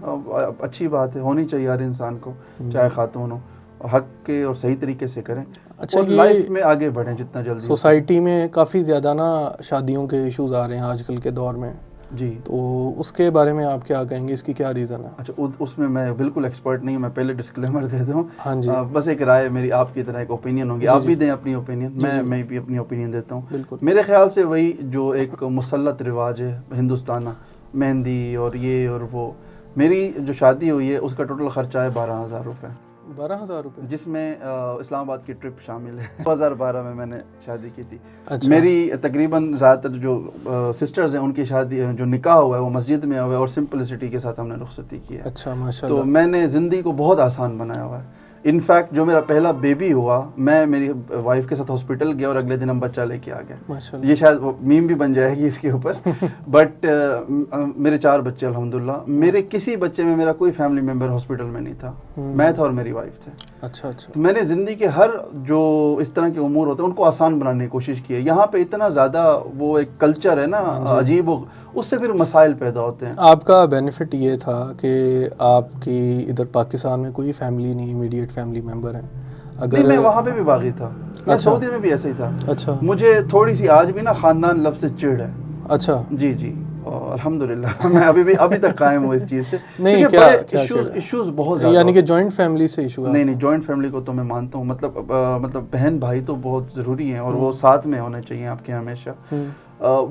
[SPEAKER 2] اچھی بات ہے, ہونی چاہیے ہر انسان کو, چاہے خاتون ہو, حق کے اور صحیح طریقے سے کریں.
[SPEAKER 1] اچھا
[SPEAKER 2] لائف میں آگے بڑھیں جتنا جلدی.
[SPEAKER 1] سوسائٹی میں کافی زیادہ نا شادیوں کے ایشوز آ رہے ہیں آج کل کے دور میں.
[SPEAKER 2] جی
[SPEAKER 1] تو اس کے بارے میں آپ کیا کہیں گے, اس کی کیا ریزن ہے؟
[SPEAKER 2] اچھا اس میں بالکل ایکسپرٹ نہیں ہوں, میں پہلے ڈسکلیمر دے دوں.
[SPEAKER 1] ہاں جی.
[SPEAKER 2] بس ایک رائے میری آپ کی طرح ایک اوپینین ہوگی, آپ بھی دیں اپنی اوپینین, میں بھی اپنی اوپینین دیتا ہوں.
[SPEAKER 1] بالکل.
[SPEAKER 2] میرے خیال سے وہی جو ایک مسلط رواج ہے ہندوستان, مہندی اور یہ اور وہ, میری جو شادی ہوئی ہے اس کا ٹوٹل خرچہ ہے 12,000 روپے.
[SPEAKER 1] 12,000 روپے,
[SPEAKER 2] جس میں اسلام آباد کی ٹرپ شامل ہے. 2012 میں نے شادی کی تھی.
[SPEAKER 1] اچھا.
[SPEAKER 2] میری تقریباً زیادہ تر جو سسٹرز ہیں ان کی شادی جو نکاح ہوا ہے وہ مسجد میں ہوا ہے اور سمپلسٹی کے ساتھ ہم نے رخصتی کی ہے.
[SPEAKER 1] اچھا ماشاءاللہ.
[SPEAKER 2] تو میں نے زندگی کو بہت آسان بنایا ہوا ہے. انفیکٹ جو میرا پہلا بیبی ہوا, میں میری وائف کے ساتھ ہاسپٹل گیا اور اگلے دن ہم بچہ لے کے آ گئے. یہ شاید میم بھی بن جائے گی اس کے اوپر. بٹ میرے 4 بچے الحمدللہ. میرے کسی بچے میں میرا کوئی فیملی ممبر ہاسپٹل میں نہیں تھا, میں تھا اور میری وائف تھے.
[SPEAKER 1] اچھا اچھا.
[SPEAKER 2] میں نے زندگی کے ہر جو اس طرح کے امور ہوتے ہیں ان کو آسان بنانے کی کوشش کی ہے. یہاں پہ اتنا زیادہ وہ ایک کلچر ہے نا عجیب, اس سے پھر مسائل پیدا ہوتے ہیں.
[SPEAKER 1] آپ کا بینیفٹ یہ تھا کہ آپ کی ادھر پاکستان میں کوئی فیملی نہیں, امیڈیٹ فیملی ممبر ہیں.
[SPEAKER 2] اگر میں وہاں پہ بھی باغی تھا, سعودی میں بھی ایسا ہی تھا.
[SPEAKER 1] اچھا.
[SPEAKER 2] مجھے تھوڑی سی آج بھی نا خاندان لفظ سے چڑ ہے.
[SPEAKER 1] اچھا.
[SPEAKER 2] جی جی, الحمدللہ میں ابھی تک قائم ہوں اس چیز سے.
[SPEAKER 1] نہیں
[SPEAKER 2] ایشوز بہت زیادہ,
[SPEAKER 1] یعنی کہ جوائنٹ فیملی سے ایشو ہے؟
[SPEAKER 2] نہیں جوائنٹ فیملی کو تو میں مانتا ہوں, مطلب بہن بھائی تو بہت ضروری ہیں اور وہ ساتھ میں ہونے چاہیے آپ کے ہمیشہ.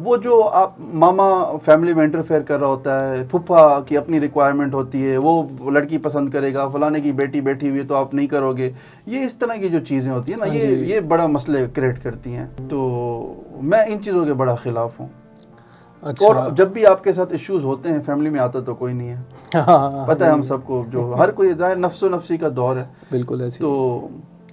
[SPEAKER 2] وہ جو آپ ماما فیملی میں انٹرفیئر کر رہا ہوتا ہے, پھپھا کی اپنی ریکوائرمنٹ ہوتی ہے, وہ لڑکی پسند کرے گا, فلانے کی بیٹی بیٹھی ہوئی ہے تو آپ نہیں کرو گے, یہ اس طرح کی جو چیزیں ہوتی ہیں نا یہ بڑا مسئلے کریٹ کرتی ہیں. تو میں ان چیزوں کے بڑا خلاف ہوں. اور جب بھی آپ کے ساتھ ایشوز ہوتے ہیں فیملی میں آتا تو کوئی نہیں ہے, پتہ ہے ہم سب کو, جو ہر کوئی ظاہر نفس و نفسی کا دور ہے.
[SPEAKER 1] بالکل ایسی.
[SPEAKER 2] تو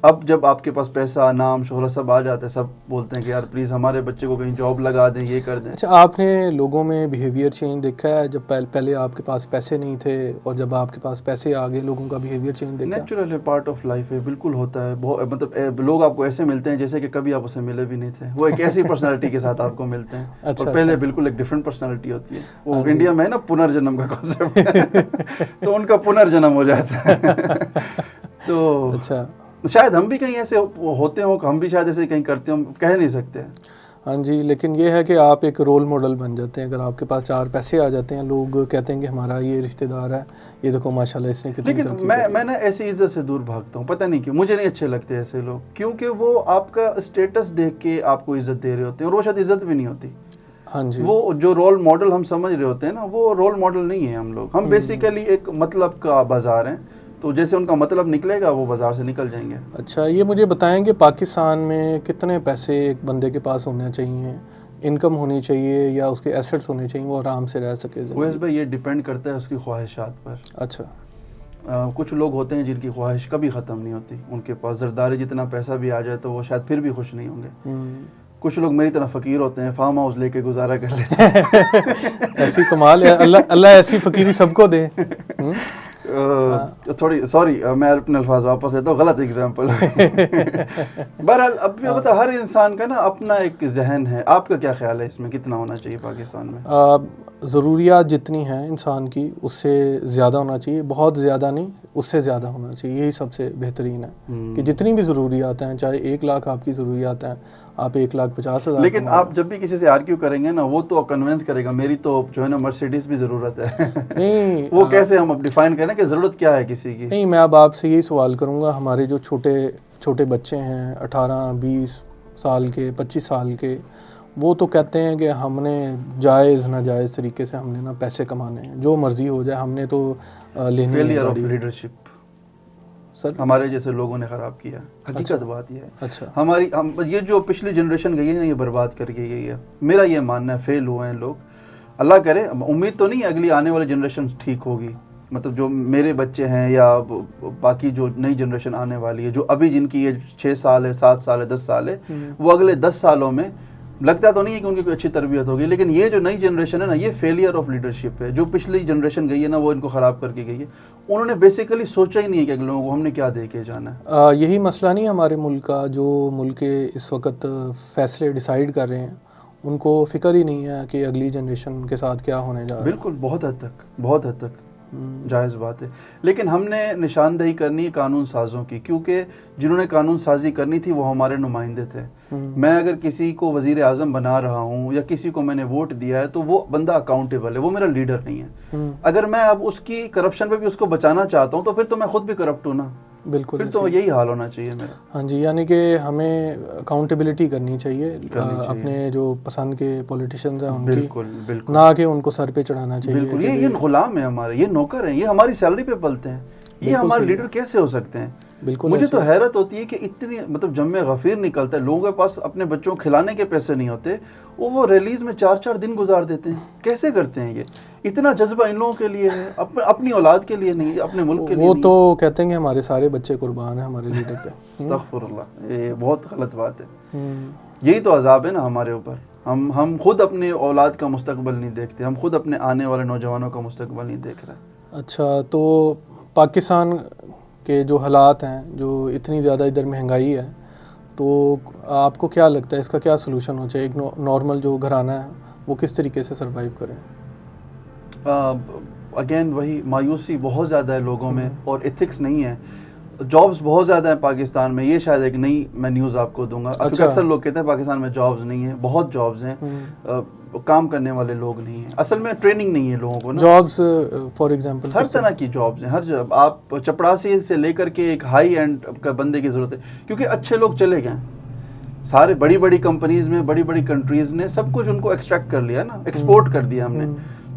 [SPEAKER 2] اب جب آپ کے پاس پیسہ, نام, شہرت سب آ جاتا ہے, سب بولتے ہیں کہ یار پلیز ہمارے بچے کو کہیں جاب لگا دیں, یہ کر دیں.
[SPEAKER 1] اچھا, آپ نے لوگوں میں بیہیویئر چینج دیکھا ہے جب پہلے آپ کے پاس پیسے نہیں تھے اور جب آپ کے پاس پیسے آ گئے, لوگوں کا بیہیویئر چینج دیکھا؟
[SPEAKER 2] نیچرل ہے, پارٹ آف لائف ہے, بالکل ہوتا ہے. مطلب لوگ آپ کو ایسے ملتے ہیں جیسے کہ کبھی آپ اسے ملے بھی نہیں تھے. وہ ایک ایسی پرسنالٹی کے ساتھ آپ کو ملتے ہیں اور پہلے بالکل ایک ڈفرینٹ پرسنالٹی ہوتی ہے. وہ انڈیا میں ہے نا پنرجنم کا کانسیپٹ, تو ان کا پنرجنم ہو جاتا ہے. تو
[SPEAKER 1] اچھا,
[SPEAKER 2] شاید ہم بھی کہیں ایسے ہوتے ہوں, ہم بھی شاید ایسے کہیں کرتے ہوں, کہہ نہیں سکتے.
[SPEAKER 1] ہاں جی، لیکن یہ ہے کہ آپ ایک رول ماڈل بن جاتے ہیں. اگر آپ کے پاس 4 پیسے آ جاتے ہیں، لوگ کہتے ہیں کہ ہمارا یہ رشتہ دار ہے، یہ دیکھو ماشاءاللہ اس نے کتنی
[SPEAKER 2] لیکن
[SPEAKER 1] ترقی
[SPEAKER 2] میں نا ایسی عزت سے دور بھاگتا ہوں. پتہ نہیں کیوں مجھے نہیں اچھے لگتے ایسے لوگ، کیونکہ وہ آپ کا اسٹیٹس دیکھ کے آپ کو عزت دے رہے ہوتے ہیں اور وہ شاید عزت بھی نہیں ہوتی.
[SPEAKER 1] ہاں جی،
[SPEAKER 2] وہ جو رول ماڈل ہم سمجھ رہے ہوتے ہیں نا، وہ رول ماڈل نہیں ہے. ہم بیسیکلی ایک مطلب کا بازار ہیں، تو جیسے ان کا مطلب نکلے گا وہ بازار سے نکل جائیں گے.
[SPEAKER 1] اچھا، یہ مجھے بتائیں کہ پاکستان میں کتنے پیسے ایک بندے کے پاس ہونے چاہیے، انکم ہونی چاہیے یا اس کے ایسٹس ہونے چاہیے وہ آرام سے رہ سکے؟
[SPEAKER 2] اویس بھائی، یہ ڈیپینڈ کرتا ہے اس کی خواہشات پر.
[SPEAKER 1] اچھا.
[SPEAKER 2] کچھ لوگ ہوتے ہیں جن کی خواہش کبھی ختم نہیں ہوتی، ان کے پاس زرداری جتنا پیسہ بھی آ جائے تو وہ شاید پھر بھی خوش نہیں ہوں گے. کچھ لوگ میری طرح فقیر ہوتے ہیں، فارم ہاؤس لے کے گزارا کر لیتے ہیں.
[SPEAKER 1] ایسی کمال ہے، اللہ ایسی فقیری سب کو دے.
[SPEAKER 2] تھوڑی سوری، میں اپنے الفاظ واپس لیتا ہوں، غلط ایگزامپل. بہرحال اب یہ بتا، ہر انسان کا نا اپنا ایک ذہن ہے. آپ کا کیا خیال ہے اس میں کتنا ہونا چاہیے پاکستان میں؟
[SPEAKER 1] ضروریات جتنی ہیں انسان کی اس سے زیادہ ہونا چاہیے، بہت زیادہ نہیں، اس سے زیادہ ہونا چاہیے. یہی سب سے بہترین ہے کہ جتنی بھی ضروریات ہیں، چاہے 1 لاکھ آپ کی ضروریات ہیں، آپ 1,50,000.
[SPEAKER 2] لیکن آپ جب بھی کسی سے آرگیو کریں گے نا، وہ تو کنونس کرے گا میری تو جو ہے نا مرسیڈیز بھی ضرورت ہے. نہیں، وہ کیسے ہم اب ڈیفائن کریں کہ ضرورت کیا ہے کسی کی؟
[SPEAKER 1] نہیں، میں اب آپ سے یہی سوال کروں گا. ہمارے جو چھوٹے بچے ہیں 18 20 سال کے 25 سال کے، وہ تو کہتے ہیں کہ ہم نے جائز ناجائز طریقے سے ہم نے نا پیسے کمانے ہیں، جو مرضی ہو جائے ہم نے تو لینی ہے.
[SPEAKER 2] فیلئر آف لیڈرشپ سر ہمارے جیسے لوگوں نے خراب کیا. حقیقت بات یہ ہے. اچھا، یہ جو پچھلی جنریشن گئی ہے نا، یہ برباد کر کے گئی ہے. میرا یہ ماننا ہے فیل ہوئے ہیں لوگ. اللہ کرے، امید تو نہیں ہے اگلی آنے والی جنریشن ٹھیک ہوگی. مطلب جو میرے بچے ہیں یا باقی جو نئی جنریشن آنے والی ہے، جو ابھی جن کی ایج 6 سال ہے 7 سال ہے 10 سال ہے، وہ اگلے 10 سالوں میں لگتا تو نہیں ہے کہ ان کی کوئی اچھی تربیت ہوگی. لیکن یہ جو نئی جنریشن ہے نا، یہ فیلئر آف لیڈرشپ ہے. جو پچھلی جنریشن گئی ہے نا، وہ ان کو خراب کر کے گئی ہے. انہوں نے بیسیکلی سوچا ہی نہیں ہے کہ اگلے لوگوں کو ہم نے کیا دے کے جانا ہے.
[SPEAKER 1] یہی مسئلہ نہیں ہمارے ملک کا، جو ملک کے اس وقت فیصلے ڈیسائیڈ کر رہے ہیں ان کو فکر ہی نہیں ہے کہ اگلی جنریشن کے ساتھ کیا ہونے جا رہا ہے.
[SPEAKER 2] بالکل، بہت حد تک جائز بات ہے. لیکن ہم نے نشاندہی کرنی ہے قانون سازوں کی، کیونکہ جنہوں نے قانون سازی کرنی تھی وہ ہمارے نمائندے تھے. میں اگر کسی کو وزیر اعظم بنا رہا ہوں یا کسی کو میں نے ووٹ دیا ہے تو وہ بندہ اکاؤنٹیبل ہے، وہ میرا لیڈر نہیں ہے. اگر میں اب اس کی کرپشن پہ بھی اس کو بچانا چاہتا ہوں تو پھر تو میں خود بھی کرپٹ ہوں نا.
[SPEAKER 1] بالکل،
[SPEAKER 2] پھر تو یہی حال ہونا چاہیے میرا.
[SPEAKER 1] ہاں جی، یعنی کہ ہمیں اکاؤنٹیبلٹی کرنی چاہیے اپنے جو پسند کے پولیٹیشینز ہیں ان کی،
[SPEAKER 2] بالکل،
[SPEAKER 1] نہ کہ ان کو سر پہ چڑھانا چاہیے.
[SPEAKER 2] بالکل، یہ غلام ہیں ہمارے، یہ نوکر ہیں، یہ ہماری سیلری پہ پلتے ہیں. یہ ہمارے لیڈر کیسے ہو سکتے ہیں؟
[SPEAKER 1] بالکل.
[SPEAKER 2] مجھے تو حیرت ہوتی ہے کہ اتنی مطلب جب میں غفیر نکلتا ہے، لوگوں کے پاس اپنے بچوں کو کھلانے کے پیسے نہیں ہوتے، وہ ریلیز میں 4 دن گزار دیتے ہیں. کیسے کرتے ہیں یہ؟ اتنا جذبہ ان لوگوں کے لیے ہے، اپنی اولاد کے لیے نہیں، اپنے ملک کے لیے.
[SPEAKER 1] وہ تو کہتے ہیں کہ ہمارے سارے بچے قربان ہیں ہمارے لیڈر پہ.
[SPEAKER 2] استغفر اللہ، یہ بہت غلط بات ہے. یہی تو عذاب ہے نا ہمارے اوپر. ہم خود اپنے اولاد کا مستقبل نہیں دیکھتے، ہم خود اپنے آنے والے نوجوانوں کا مستقبل نہیں دیکھ رہے.
[SPEAKER 1] اچھا، تو پاکستان کے جو حالات ہیں، جو اتنی زیادہ ادھر مہنگائی ہے، تو آپ کو کیا لگتا ہے اس کا کیا سلوشن ہونا چاہیے؟ ایک نارمل جو گھرانہ ہے وہ کس طریقے سے سروائیو کریں؟
[SPEAKER 2] اگین وہی مایوسی بہت زیادہ ہے لوگوں میں، اور ایتھکس نہیں ہے. جابز بہت زیادہ ہیں پاکستان میں. یہ شاید ایک نئی میں نیوز آپ کو دوں گا. اکثر لوگ کہتے ہیں پاکستان میں جابز نہیں ہیں. بہت جابز ہیں، کام کرنے والے لوگ نہیں ہیں. اصل میں ٹریننگ نہیں ہے لوگوں کو نا.
[SPEAKER 1] جابز فار ایگزامپل
[SPEAKER 2] ہر طرح کی جابز ہیں. ہر جگہ آپ چپڑاسی سے لے کر کے ایک ہائی اینڈ کا بندے کی ضرورت ہے، کیونکہ اچھے لوگ چلے گئے. سارے بڑی کمپنیز میں بڑی کنٹریز نے سب کچھ ان کو ایکسٹریکٹ کر لیا نا، ایکسپورٹ کر دیا ہم نے.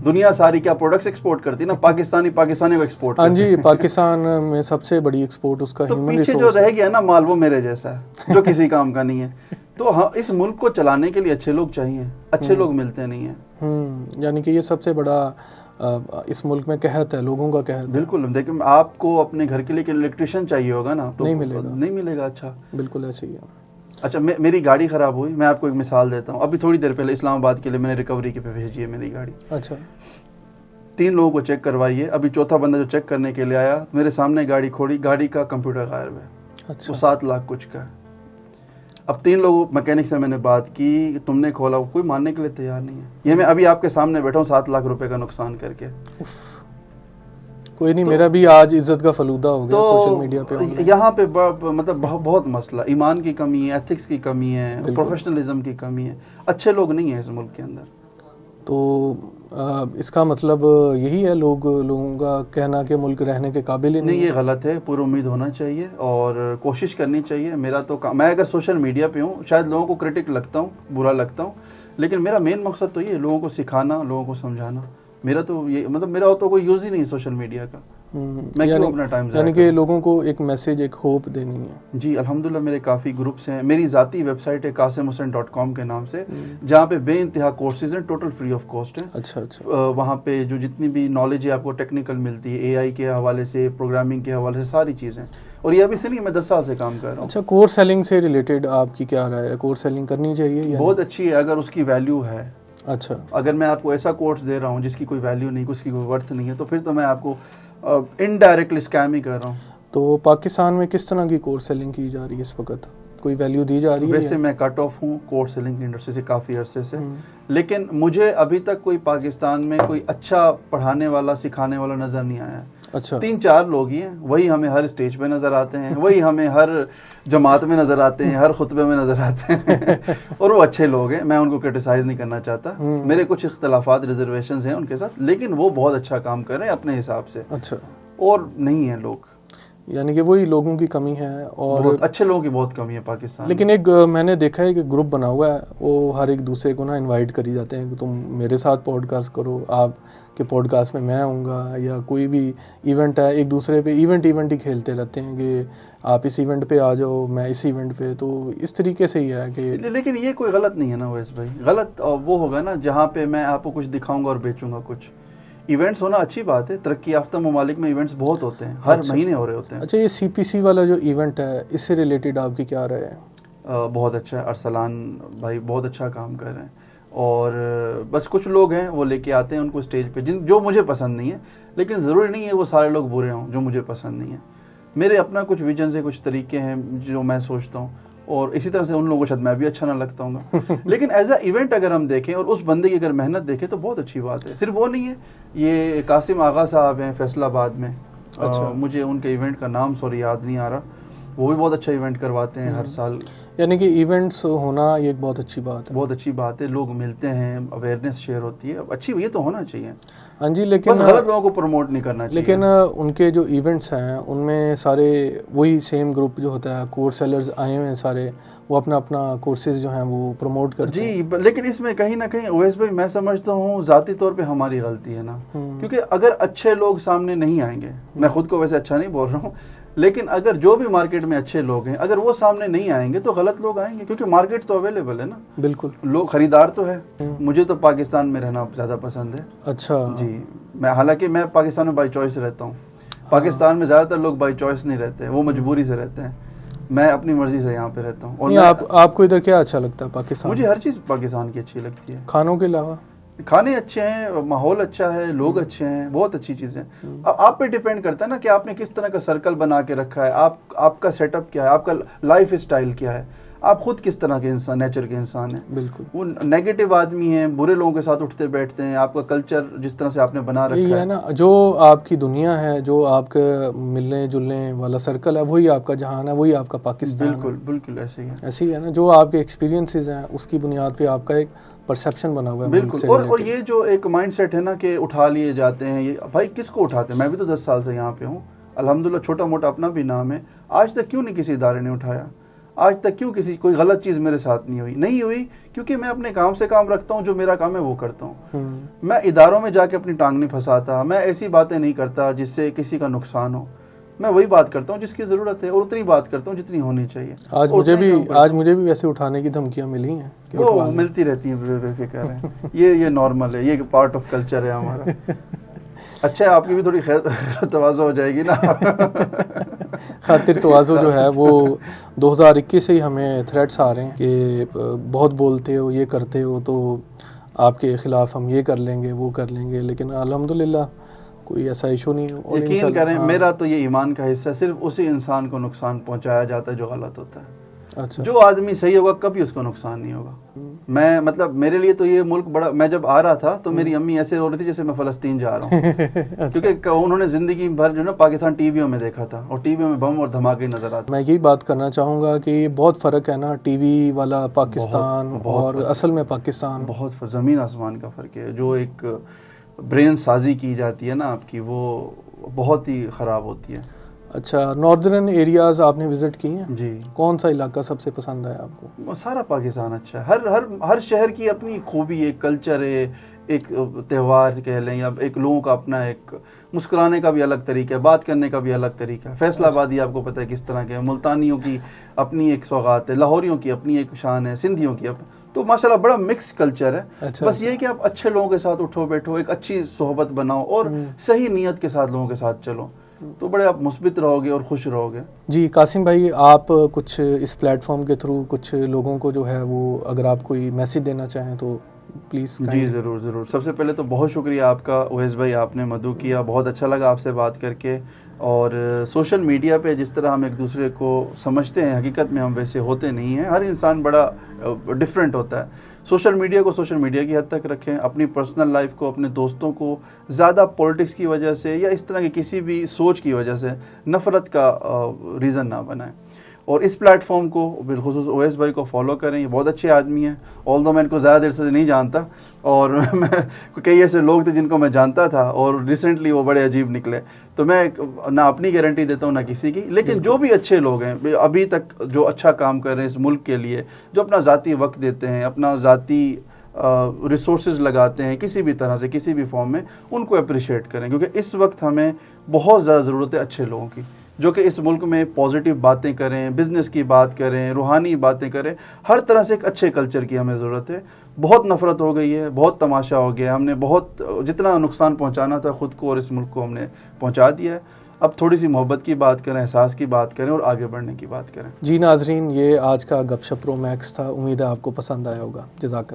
[SPEAKER 2] دنیا ساری کیا پروڈکٹس ایکسپورٹ کرتی ہے نا، پاکستانی کو ایکسپورٹ.
[SPEAKER 1] ہاں جی، پاکستان میں سب سے بڑی ایکسپورٹ اس کا
[SPEAKER 2] ہیومن ریسورس. پیچھے جو رہ گیا نا مال، وہ میرے جیسا ہے جو کسی کام کا نہیں ہے. تو اس ملک کو چلانے کے لیے اچھے لوگ چاہیے، اچھے لوگ ملتے نہیں ہیں.
[SPEAKER 1] یعنی کہ یہ سب سے بڑا اس ملک میں قحط ہے، لوگوں کا قحط.
[SPEAKER 2] بالکل. دیکھیں، آپ کو اپنے گھر کے لیے الیکٹریشین چاہیے ہوگا نا، تو نہیں ملے گا. اچھا،
[SPEAKER 1] بالکل ایسے ہی ہے.
[SPEAKER 2] اچھا، میری گاڑی خراب ہوئی. میں آپ کو ایک مثال دیتا ہوں. ابھی تھوڑی دیر پہلے اسلام آباد کے لیے میں نے ریکوری کے پہ بھیجی ہے میری گاڑی. اچھا، 3 لوگوں کو چیک کروائی ہے. ابھی چوتھا بندہ جو چیک کرنے کے لیے آیا، میرے سامنے گاڑی کھولی، گاڑی کا کمپیوٹر غائب ہے.
[SPEAKER 1] اچھا،
[SPEAKER 2] وہ 7 لاکھ کچھ کا ہے. اب 3 لوگوں میکینک سے میں نے بات کی، تم نے کھولا، کوئی ماننے کے لیے تیار نہیں ہے. یہ میں ابھی آپ کے سامنے بیٹھا ہوں 7 لاکھ روپے کا نقصان کر کے.
[SPEAKER 1] کوئی نہیں, میرا بھی آج عزت کا فلودہ ہو گیا سوشل میڈیا پہ.
[SPEAKER 2] یہاں پہ مطلب بہت مسئلہ, ایمان کی کمی ہے, ایتھکس کی کمی ہے, پروفیشنلزم کی کمی ہے, اچھے لوگ نہیں ہیں اس ملک کے اندر.
[SPEAKER 1] تو اس کا مطلب یہی ہے لوگوں کا کہنا کہ ملک رہنے کے قابل ہی
[SPEAKER 2] نہیں, یہ غلط ہے. پر امید ہونا چاہیے اور کوشش کرنی چاہیے. میرا تو میں اگر سوشل میڈیا پہ ہوں, شاید لوگوں کو کرٹک لگتا ہوں, برا لگتا ہوں, لیکن میرا مین مقصد تو یہ ہے لوگوں کو سکھانا, لوگوں کو سمجھانا. میرا تو یہ مطلب میرا تو کوئی یوز ہی نہیں ہے سوشل میڈیا کا. میں کیوں اپنا ٹائم
[SPEAKER 1] یعنی کہ لوگوں کو ایک میسج, ایک ہوپ دینی ہے.
[SPEAKER 2] جی الحمدللہ میرے کافی گروپس ہیں. میری ذاتی ویب سائٹ ہے qasimhussain.com کے نام سے, جہاں پہ بے انتہا کورسز ہیں, ٹوٹل فری آف کاسٹ ہیں.
[SPEAKER 1] اچھا.
[SPEAKER 2] وہاں پہ جو جتنی بھی نالج ہے آپ کو ٹیکنیکل ملتی ہے, AI کے حوالے سے, پروگرامنگ کے حوالے سے, ساری چیزیں. اور یہ ابھی سے نہیں, میں 10 سال سے کام کر رہا ہوں.
[SPEAKER 1] اچھا, کورس سیلنگ سے ریلیٹڈ آپ کی کیا رائے ہے؟ کورس سیلنگ کرنی چاہیے؟
[SPEAKER 2] بہت اچھی ہے اگر اس کی ویلیو ہے.
[SPEAKER 1] اچھا,
[SPEAKER 2] اگر میں آپ کو ایسا کورس دے رہا ہوں جس کی کوئی ویلیو نہیں, اس کی کوئی ورتھ نہیں ہے, تو پھر تو میں آپ کو انڈائریکٹلی اسکیم ہی کر رہا ہوں.
[SPEAKER 1] تو پاکستان میں کس طرح کی کورس سیلنگ کی جا رہی ہے اس وقت؟ کوئی ویلیو دی جا رہی ہے؟
[SPEAKER 2] ویسے میں کٹ آف ہوں کورس سیلنگ کی انڈسٹری سے کافی عرصے سے, لیکن مجھے ابھی تک کوئی پاکستان میں کوئی اچھا پڑھانے والا, سکھانے والا نظر نہیں آیا.
[SPEAKER 1] اچھا,
[SPEAKER 2] 3-4 لوگ ہی ہیں, وہی ہمیں ہر اسٹیج پہ نظر آتے ہیں, وہی ہمیں ہر جماعت میں نظر آتے ہیں, ہر خطبے میں نظر آتے ہیں, اور وہ اچھے لوگ ہیں. میں ان کو کرٹیسائز نہیں کرنا چاہتا, میرے کچھ اختلافات, ریزرویشنز ہیں ان کے ساتھ, لیکن وہ بہت اچھا کام کر رہے ہیں اپنے حساب سے.
[SPEAKER 1] اچھا,
[SPEAKER 2] اور نہیں ہیں لوگ,
[SPEAKER 1] یعنی کہ وہی لوگوں کی کمی ہے, اور
[SPEAKER 2] اچھے لوگوں کی بہت کمی ہے پاکستان.
[SPEAKER 1] لیکن ایک میں نے دیکھا ہے کہ گروپ بنا ہوا ہے, وہ ہر ایک دوسرے کو نا انوائٹ کری جاتے ہیں کہ تم میرے ساتھ پوڈ کاسٹ کرو, آپ کے پوڈ کاسٹ میں میں آؤں گا, یا کوئی بھی ایونٹ ہے, ایک دوسرے پہ ایونٹ ہی کھیلتے رہتے ہیں کہ آپ اس ایونٹ پہ آ جاؤ, میں اس ایونٹ پہ. تو اس طریقے سے ہی ہے کہ,
[SPEAKER 2] لیکن یہ کوئی غلط نہیں ہے نا ویس بھائی. غلط وہ ہوگا نا جہاں پہ میں آپ کو کچھ دکھاؤں گا اور بیچوں گا کچھ. ایونٹس ہونا اچھی بات ہے, ترقی یافتہ ممالک میں ایونٹس بہت ہوتے ہیں, ہر مہینے ہو رہے ہوتے ہیں.
[SPEAKER 1] اچھا, یہ CPC والا جو ایونٹ ہے, اس سے ریلیٹڈ آپ کی کیا رائے ہے؟
[SPEAKER 2] بہت اچھا ہے, ارسلان بھائی بہت اچھا کام کر رہے ہیں, اور بس کچھ لوگ ہیں وہ لے کے آتے ہیں ان کو اسٹیج پہ, جو مجھے پسند نہیں ہے, لیکن ضروری نہیں ہے وہ سارے لوگ برے ہوں جو مجھے پسند نہیں ہے. میرے اپنا کچھ ویژنز ہیں, کچھ طریقے ہیں جو میں سوچتا ہوں, اور اسی طرح سے ان لوگوں کو شاید میں بھی اچھا نہ لگتا ہوں گا, لیکن ایز اے ایونٹ اگر ہم دیکھیں اور اس بندے کی اگر محنت دیکھیں تو بہت اچھی بات ہے. صرف وہ نہیں ہے, یہ قاسم آغا صاحب ہیں فیصل آباد میں, مجھے ان کے ایونٹ کا نام یاد نہیں آ رہا, وہ بھی بہت اچھا ایونٹ کرواتے ہیں ہر سال.
[SPEAKER 1] یعنی کہ ایونٹس ہونا یہ ایک بہت اچھی بات ہے.
[SPEAKER 2] بہت اچھی بات ہے, لوگ ملتے ہیں, اویئرنیس شیئر ہوتی ہے, اچھی یہ تو ہونا چاہیے.
[SPEAKER 1] ہاں جی, لیکن
[SPEAKER 2] بس غلط لوگوں کو پروموٹ نہیں کرنا چاہیے.
[SPEAKER 1] لیکن ان کے جو ایونٹس ہیں ان میں سارے وہی سیم گروپ جو ہوتا ہے, کورس سیلرز آئے ہوئے ہیں سارے, وہ اپنا کورسز جو ہیں وہ پروموٹ کرتے ہیں.
[SPEAKER 2] جی, لیکن اس میں کہیں نہ کہیں اویس بھائی میں سمجھتا ہوں ذاتی طور پہ ہماری غلطی ہے نا, کیونکہ اگر اچھے لوگ سامنے نہیں آئیں گے, میں خود کو ویسے اچھا نہیں بول رہا ہوں, لیکن اگر جو بھی مارکیٹ میں اچھے لوگ ہیں اگر وہ سامنے نہیں آئیں گے تو غلط لوگ آئیں گے, کیونکہ مارکیٹ تو اویلیبل ہے نا.
[SPEAKER 1] بالکل,
[SPEAKER 2] لوگ خریدار تو ہے. مجھے تو پاکستان میں رہنا زیادہ پسند ہے.
[SPEAKER 1] اچھا
[SPEAKER 2] جی, میں حالانکہ میں پاکستان میں بائی چوائس رہتا ہوں. پاکستان میں زیادہ تر لوگ بائی چوائس نہیں رہتے, وہ مجبوری سے رہتے ہیں. میں اپنی مرضی سے یہاں پہ رہتا ہوں. اور
[SPEAKER 1] آپ کو ادھر کیا اچھا لگتا ہے پاکستان؟
[SPEAKER 2] مجھے ہر چیز پاکستان کی اچھی لگتی ہے.
[SPEAKER 1] کھانوں کے علاوہ
[SPEAKER 2] کھانے اچھے ہیں, ماحول اچھا ہے, لوگ اچھے ہیں, بہت اچھی چیزیں. اب آپ پہ ڈیپینڈ کرتا ہے نا کہ آپ نے کس طرح کا سرکل بنا کے رکھا ہے, آپ کا سیٹ اپ کیا ہے, آپ کا لائف اسٹائل کیا ہے, آپ خود کس طرح کے انسان, نیچر کے انسان ہیں.
[SPEAKER 1] بالکل,
[SPEAKER 2] وہ نیگیٹو آدمی ہیں, برے لوگوں کے ساتھ اٹھتے بیٹھتے ہیں. آپ کا کلچر جس طرح سے آپ نے بنا رکھا
[SPEAKER 1] ہے نا, جو آپ کی دنیا ہے, جو آپ کا ملنے جلنے والا سرکل ہے, وہی آپ کا جہان ہے, وہی آپ کا پاکستان.
[SPEAKER 2] بالکل ایسے ہی ہے.
[SPEAKER 1] ایسے ہی ہے نا, جو آپ کے ایکسپیرینسز ہیں اس کی بنیاد پہ آپ کا ایک پرسیپشن بنا ہوا ہے.
[SPEAKER 2] بالکل, اور یہ جو ایک مائنڈ سیٹ ہے نا کہ اٹھا لیے جاتے ہیں, یہ بھائی کس کو اٹھاتے ہیں؟ میں بھی تو 10 سال سے یہاں پہ ہوں, الحمدللہ چھوٹا موٹا اپنا بھی نام ہے. آج تک کیوں نہیں کسی ادارے نے اٹھایا؟ آج تک کیوں کوئی غلط چیز میرے ساتھ نہیں ہوئی کیونکہ میں اپنے کام سے کام رکھتا ہوں, جو میرا کام ہے وہ کرتا ہوں. میں اداروں میں جا کے اپنی ٹانگ نہیں پھنساتا, میں ایسی باتیں نہیں کرتا جس سے کسی کا نقصان ہو. میں وہی بات کرتا ہوں جس کی ضرورت ہے, اور اتنی بات کرتا ہوں جتنی ہونی چاہیے.
[SPEAKER 1] آج مجھے بھی ویسے اٹھانے کی دھمکیاں ملی ہیں,
[SPEAKER 2] وہ ملتی رہتی ہیں, بے فکر ہیں. یہ نارمل ہے, یہ پارٹ آف کلچر ہے ہمارا. اچھا ہے, آپ کی بھی تھوڑی خیر تواضع ہو جائے گی نا.
[SPEAKER 1] خاطر تواضع جو ہے وہ 2021 سے ہی ہمیں تھریٹس آ رہے ہیں کہ بہت بولتے ہو, یہ کرتے ہو, تو آپ کے خلاف ہم یہ کر لیں گے, وہ کر لیں گے. لیکن الحمدللہ کوئی ایسا ایشو نہیں ہے.
[SPEAKER 2] یقین کریں, میرا تو یہ ایمان کا حصہ ہے, صرف اسی انسان کو نقصان پہنچایا جاتا ہے جو غلط ہوتا ہے.
[SPEAKER 1] اچھا.
[SPEAKER 2] جو آدمی صحیح ہوگا کبھی اس کو نقصان نہیں ہوگا. میں مطلب میرے لیے تو یہ ملک بڑا, میں جب آ رہا تھا تو میری امی ایسے رو رہی تھی جیسے میں فلسطین جا رہا ہوں, کیونکہ انہوں نے زندگی بھر جو نا پاکستان ٹی ویوں میں دیکھا تھا, اور ٹی ویوں میں بم اور دھماکے نظر آتے.
[SPEAKER 1] میں یہی بات کرنا چاہوں گا کہ بہت فرق ہے نا ٹی وی والا پاکستان اور اصل میں پاکستان,
[SPEAKER 2] بہت زمین آسمان کا فرق ہے. جو ایک برین سازی کی جاتی ہے نا آپ کی, وہ بہت ہی خراب ہوتی ہے.
[SPEAKER 1] اچھا, ناردرن ایریاز آپ نے وزٹ کی ہیں؟
[SPEAKER 2] جی.
[SPEAKER 1] کون سا علاقہ سب سے پسند ہے آپ کو؟
[SPEAKER 2] سارا پاکستان اچھا ہے. ہر شہر کی اپنی خوبی ہے, کلچر ہے, ایک تہوار کہہ لیں, یا ایک لوگوں کا اپنا ایک مسکرانے کا بھی الگ طریقہ ہے, بات کرنے کا بھی الگ طریقہ ہے. فیصل آبادی آپ کو پتہ ہے کس طرح کے, ملتانیوں کی اپنی ایک سوغات ہے, لاہوریوں کی اپنی ایک شان ہے, سندھیوں کی تو ماشاءاللہ بڑا مکس کلچر ہے. بس یہ کہ آپ اچھے لوگوں کے ساتھ اٹھو بیٹھو, ایک اچھی صحبت بناؤ اور صحیح نیت کے ساتھ لوگوں کے ساتھ چلو, تو بڑے آپ مثبت رہو گے اور خوش رہو گے.
[SPEAKER 1] جی قاسم بھائی, آپ کچھ اس پلیٹ فارم کے تھرو کچھ لوگوں کو جو ہے وہ اگر آپ کوئی میسیج دینا چاہیں تو پلیز.
[SPEAKER 2] جی ضرور ضرور. سب سے پہلے تو بہت شکریہ آپ کا اویس بھائی, آپ نے مدعو کیا, بہت اچھا لگا آپ سے بات کر کے. اور سوشل میڈیا پہ جس طرح ہم ایک دوسرے کو سمجھتے ہیں, حقیقت میں ہم ویسے ہوتے نہیں ہیں. ہر انسان بڑا ڈفرینٹ ہوتا ہے. سوشل میڈیا کو سوشل میڈیا کی حد تک رکھیں, اپنی پرسنل لائف کو, اپنے دوستوں کو زیادہ پولیٹکس کی وجہ سے یا اس طرح کی کسی بھی سوچ کی وجہ سے نفرت کا ریزن نہ بنائیں. اور اس پلیٹ فارم کو بالخصوص اویس بھائی کو فالو کریں, یہ بہت اچھے آدمی ہیں. آلدو میں ان کو زیادہ دیر سے نہیں جانتا, اور میں کئی ایسے لوگ تھے جن کو میں جانتا تھا اور ریسنٹلی وہ بڑے عجیب نکلے. تو میں نہ اپنی گارنٹی دیتا ہوں نہ کسی کی, لیکن جو بھی اچھے لوگ ہیں ابھی تک جو اچھا کام کر رہے ہیں اس ملک کے لیے, جو اپنا ذاتی وقت دیتے ہیں, اپنا ذاتی ریسورسز لگاتے ہیں کسی بھی طرح سے کسی بھی فارم میں, ان کو اپریشیٹ کریں, کیونکہ اس وقت ہمیں بہت زیادہ ضرورت ہے اچھے لوگوں کی, جو کہ اس ملک میں پازیٹیو باتیں کریں, بزنس کی بات کریں, روحانی باتیں کریں, ہر طرح سے ایک اچھے کلچر کی ہمیں ضرورت ہے. بہت نفرت ہو گئی ہے, بہت تماشا ہو گیا, ہم نے بہت جتنا نقصان پہنچانا تھا خود کو اور اس ملک کو ہم نے پہنچا دیا ہے. اب تھوڑی سی محبت کی بات کریں, احساس کی بات کریں اور آگے بڑھنے کی بات کریں.
[SPEAKER 1] جی ناظرین, یہ آج کا گپ شپ پرو میکس تھا, امید ہے آپ کو پسند آیا ہوگا. جزاک اللہ.